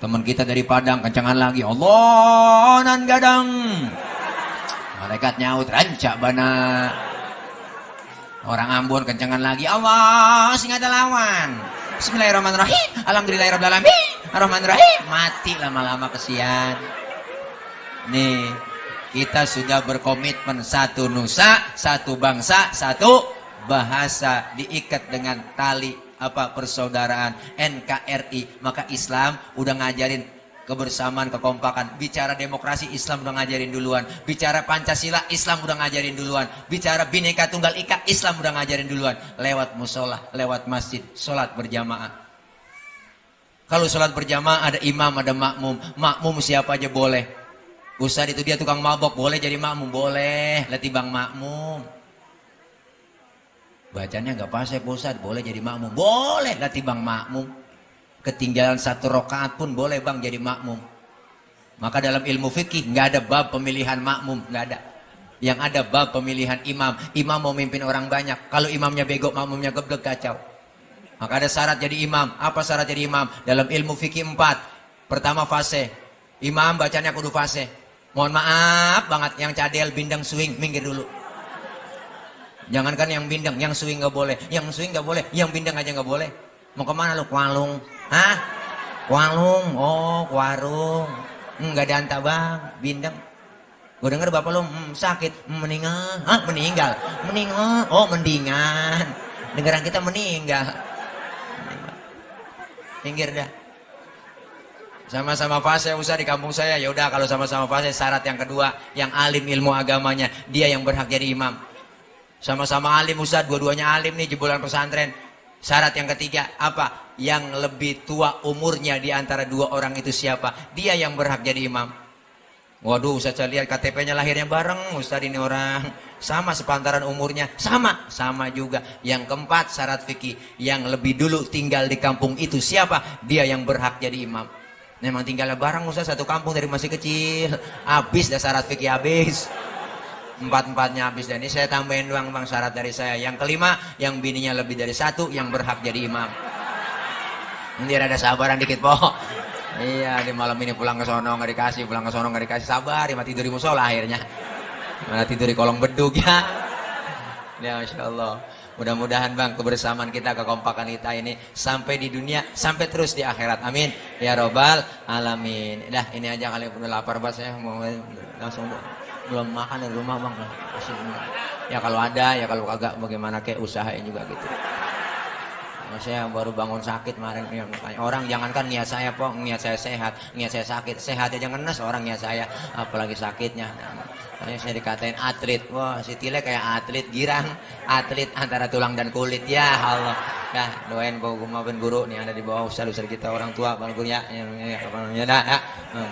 Teman kita dari Padang, kencangan lagi. Allah nan gadang. Malaikat nyaut, rancak bana. Orang Ambon kencangan lagi. Allah sing ada lawan. Bismillahirrahmanirrahim. Alhamdulillahirrahmanirrahim. Ar-Rahmanir-Rahim. Mati lama-lama kesian. Nih, kita sudah berkomitmen satu nusa, satu bangsa, satu bahasa, diikat dengan tali persaudaraan NKRI. Maka Islam udah ngajarin kebersamaan, kekompakan. Bicara demokrasi Islam udah ngajarin duluan. Bicara Pancasila Islam udah ngajarin duluan. Bicara Bhinneka Tunggal Ika Islam udah ngajarin duluan. Lewat musola, lewat masjid, sholat berjamaah. Kalau sholat berjamaah ada imam, ada makmum. Makmum siapa aja boleh. Ustadz itu dia tukang mabok, boleh jadi makmum? Boleh, letibang makmum. Bacanya nggak pas ya Ustadz, boleh jadi makmum? Boleh, letibang makmum. Ketinggalan 1 rakaat pun boleh bang jadi makmum. Maka dalam ilmu fikih nggak ada bab pemilihan makmum, nggak ada. Yang ada bab pemilihan imam. Imam mau mimpin orang banyak. Kalau imamnya bego, makmumnya geblek, kacau. Maka ada syarat jadi imam. Apa syarat jadi imam? Dalam ilmu fikih 4. Pertama fase. Imam bacanya kudu fase. Mohon maaf banget yang cadel bindeng swing minggir dulu. Jangankan yang bindeng, yang swing nggak boleh. Yang swing nggak boleh, yang bindeng aja nggak boleh. Mau kemana lu? Kualung? Hah? Kualung? Oh, warung. Nggak ada anta bang, bindeng. Gue denger bapak lu sakit, meninggal. Hah? Meninggal? Meninggal? Oh, mendingan. Dengeran kita meninggal. Pinggir dah. Sama-sama fase usah di kampung saya. Ya udah kalau sama-sama fase, syarat yang kedua, yang alim ilmu agamanya, dia yang berhak jadi imam. Sama-sama alim Ustaz, dua-duanya alim nih, jebolan pesantren. Syarat yang ketiga apa? Yang lebih tua umurnya di antara dua orang itu siapa? Dia yang berhak jadi imam. Waduh, Ustaz saya lihat KTP-nya lahirnya bareng, Ustaz ini orang sama sepantaran umurnya, sama juga. Yang keempat syarat fikih, yang lebih dulu tinggal di kampung itu siapa? Dia yang berhak jadi imam. Memang tinggalnya bareng Ustaz, satu kampung dari masih kecil. Habis dah syarat fikih habis. Empat-empatnya habis, dan ini saya tambahin doang bang syarat dari saya. Yang kelima, yang bininya lebih dari satu, yang berhak jadi imam. Nanti ada sabaran dikit po. Iya, di malam ini pulang ke sono nggak dikasih, pulang ke sono nggak dikasih, sabar, mati tidur di musola akhirnya. Malah tidur di kolong bedug ya. Ya Masya Allah. Mudah-mudahan bang kebersamaan kita, kekompakan kita ini sampai di dunia, sampai terus di akhirat. Amin. Ya Robbal Alamin. Dah ini aja kali, udah lapar banget saya, mau langsung belum makan di rumah bang. Ya kalau ada, ya kalau kagak bagaimana, kayak usahain juga gitu. Saya baru bangun sakit kemarin. Orang jangankan niat saya po, niat saya sehat, niat saya sakit, sehat aja ngenes orang niat saya, apalagi sakitnya. Saya dikatain atlet. Wah, si Tile kayak atlet girang, atlet antara tulang dan kulit. Ya Allah. Ya, doain maafin guru nih ada di bawah ustaz kita orang tua, Bang Guru ya. Apa namanya dah ya.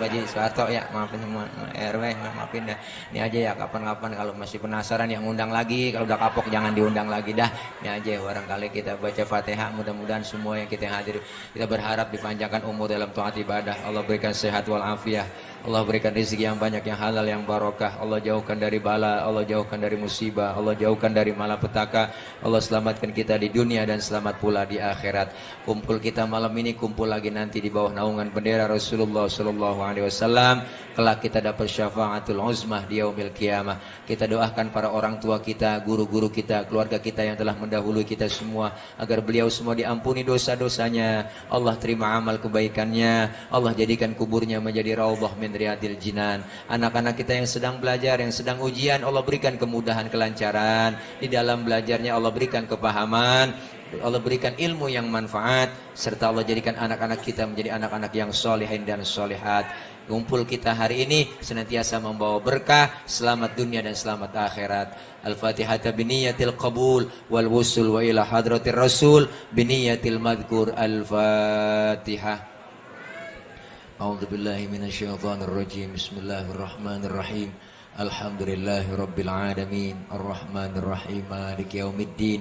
Pak Haji Soeharto ya, maafin semua RW, maafin dah. Ini aja ya kapan-kapan kalau masih penasaran yang undang lagi, kalau udah kapok jangan diundang lagi dah. Ini aja barangkali kita baca Fatihah, mudah-mudahan semua yang kita hadir kita berharap dipanjangkan umur dalam taat ibadah. Allah berikan sehat wal afiah. Allah berikan rezeki yang banyak, yang halal, yang barokah. Allah jauhkan dari bala, Allah jauhkan dari musibah, Allah jauhkan dari malapetaka. Allah selamatkan kita di dunia dan selamat pula di akhirat. Kumpul kita malam ini, kumpul lagi nanti di bawah naungan bendera Rasulullah sallallahu alaihi wasallam. Kelak kita dapat syafaatul uzmah di yaumil qiyamah. Kita doakan para orang tua kita, guru-guru kita, keluarga kita yang telah mendahului kita semua, agar beliau semua diampuni dosa-dosanya. Allah terima amal kebaikannya. Allah jadikan kuburnya menjadi raudhah min riyadil jinan. Anak-anak kita yang sedang belajar, yang sedang ujian, Allah berikan kemudahan, kelancaran di dalam belajarnya. Allah berikan kepahaman, Allah berikan ilmu yang manfaat, serta Allah jadikan anak-anak kita menjadi anak-anak yang solehin dan solehat. Kumpul kita hari ini senantiasa membawa berkah, selamat dunia dan selamat akhirat. Al-Fatihah biniyatil qabul wal wusul wa ila hadratir rasul biniyatil madhkur. Al-Fatihah. A'udzu billahi minasyaitonir rajim. Bismillahirrahmanirrahim. Alhamdulillahi rabbil alamin. Arrahmanir rahim. Maliki yaumiddin.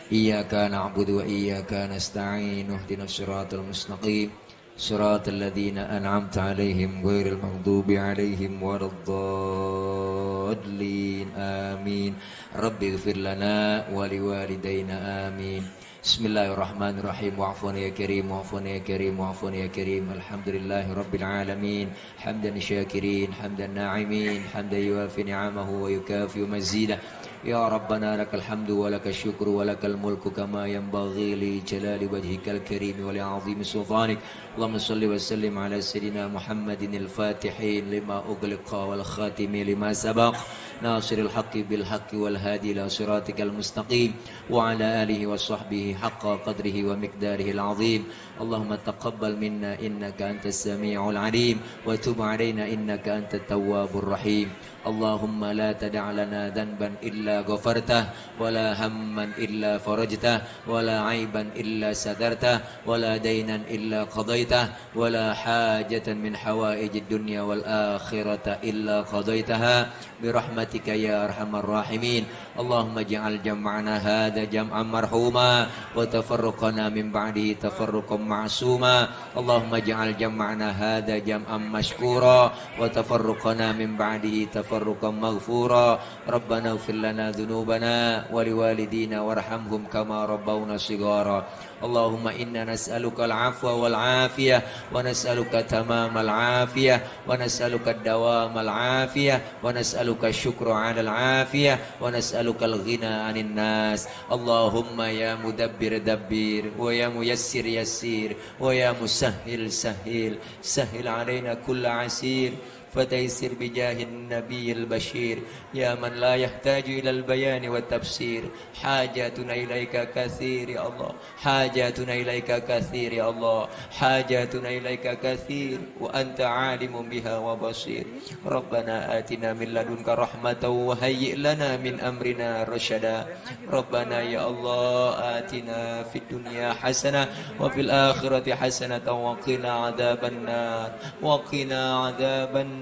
Iyyaka na'budu wa iyyaka nasta'in. Ihdinas siratal mustaqim. Siratal ladzina an'amta 'alaihim ghairil maghdubi 'alaihim waladdallin. Amin. Rabbighfir lana wa liwalidayna. Amin. Bismillahirrahmanirrahim. Wa'afun ya karim, wa'afun ya karim, wa'afun ya karim. Alhamdulillahi rabbil alamin. Hamdan syakirin, hamdan na'imin, hamdan yuafi ni'amahu wa yukafi mazidah. Ya Rabbana lakal hamdu wa lakal syukru wa lakal mulku kama yanbaghi li jalali wajhikal karim wa li 'azimi sultanik. Allahumma shalli wa sallim ala sayyidina Muhammadin al-fatihin lima ughliqa wal khatimi lima sabaq. Nasiril haqqi bil haqqi wal hadi ila siratikal mustaqim wa ala alihi wa sahbihi haqqa qadrihi wa miqdarihi al-'azim. Allahumma taqabbal minna innaka antas sami'ul 'alim wa tub 'alaina innaka antat tawwabur rahim. Allahumma la tada' lana dhanban illa ghafartah wa la hamman illa farajtah wa la 'aiban illa sadartah wa la daynan illa qadaitah wa la hajatan min hawaijid dunya wal akhirata illa qadaitaha bi rahmatika ya arhamar rahimin. Allahumma ij'al jam'ana hadha jam'an marhuma wa tafarruqana min ba'dihi tafarruqan ma'suma. Allahumma ij'al jam'ana hadha jam'an mashkura wa tafarruqana min ba'dihi tafarruqan maghfura. Rabbana ighfir lana dhunubana wa liwalidina warhamhum kama rabbawna shighara. Allahumma inna nas'aluka al-'afwa wal 'afiyah wa nas'aluka tamamal 'afiyah wa nas'aluka ad-dawamal 'afiyah wa nas'aluka syukra 'alal 'afiyah wa nas'aluka al-ghina 'anil nas. Allahumma ya mudabbir dabbir wa ya muyassir yassir wa ya musahhil sahhil sahhil 'alaina kulla 'asir فتيسر بجاه النبي البشير يا من لا يحتاج إلى البيان والتفسير. حاجاتنا إليك كثير يا الله، حاجاتنا إليك كثير يا الله، حاجاتنا إليك كثير وأنت عالم بها وبصير. ربنا آتنا من لدنك رحمة وهيئ لنا من أمرنا رشدا. ربنا يا الله آتنا في الدنيا حسنة وفي الآخرة حسنة وقنا عذاب النار وقنا عذاب النار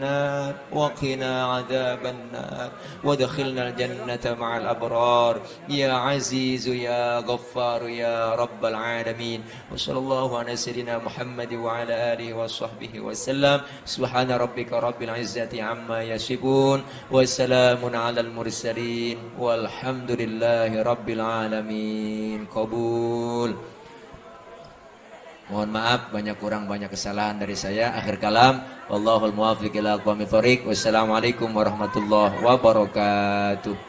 وقنا عذاب النار وادخلنا الجنة مع الأبرار يا عزيز يا غفار يا رب العالمين. وصلى الله على سيدنا محمد وعلى آله وصحبه وسلم. سبحان ربك رب العزة عما يصفون وسلام على المرسلين والحمد لله رب العالمين. قبول. Mohon maaf banyak kurang banyak kesalahan dari saya. Akhir kalam, wallahul muwaffiq ila aqwamit thoriq. Wassalamualaikum warahmatullahi wabarakatuh.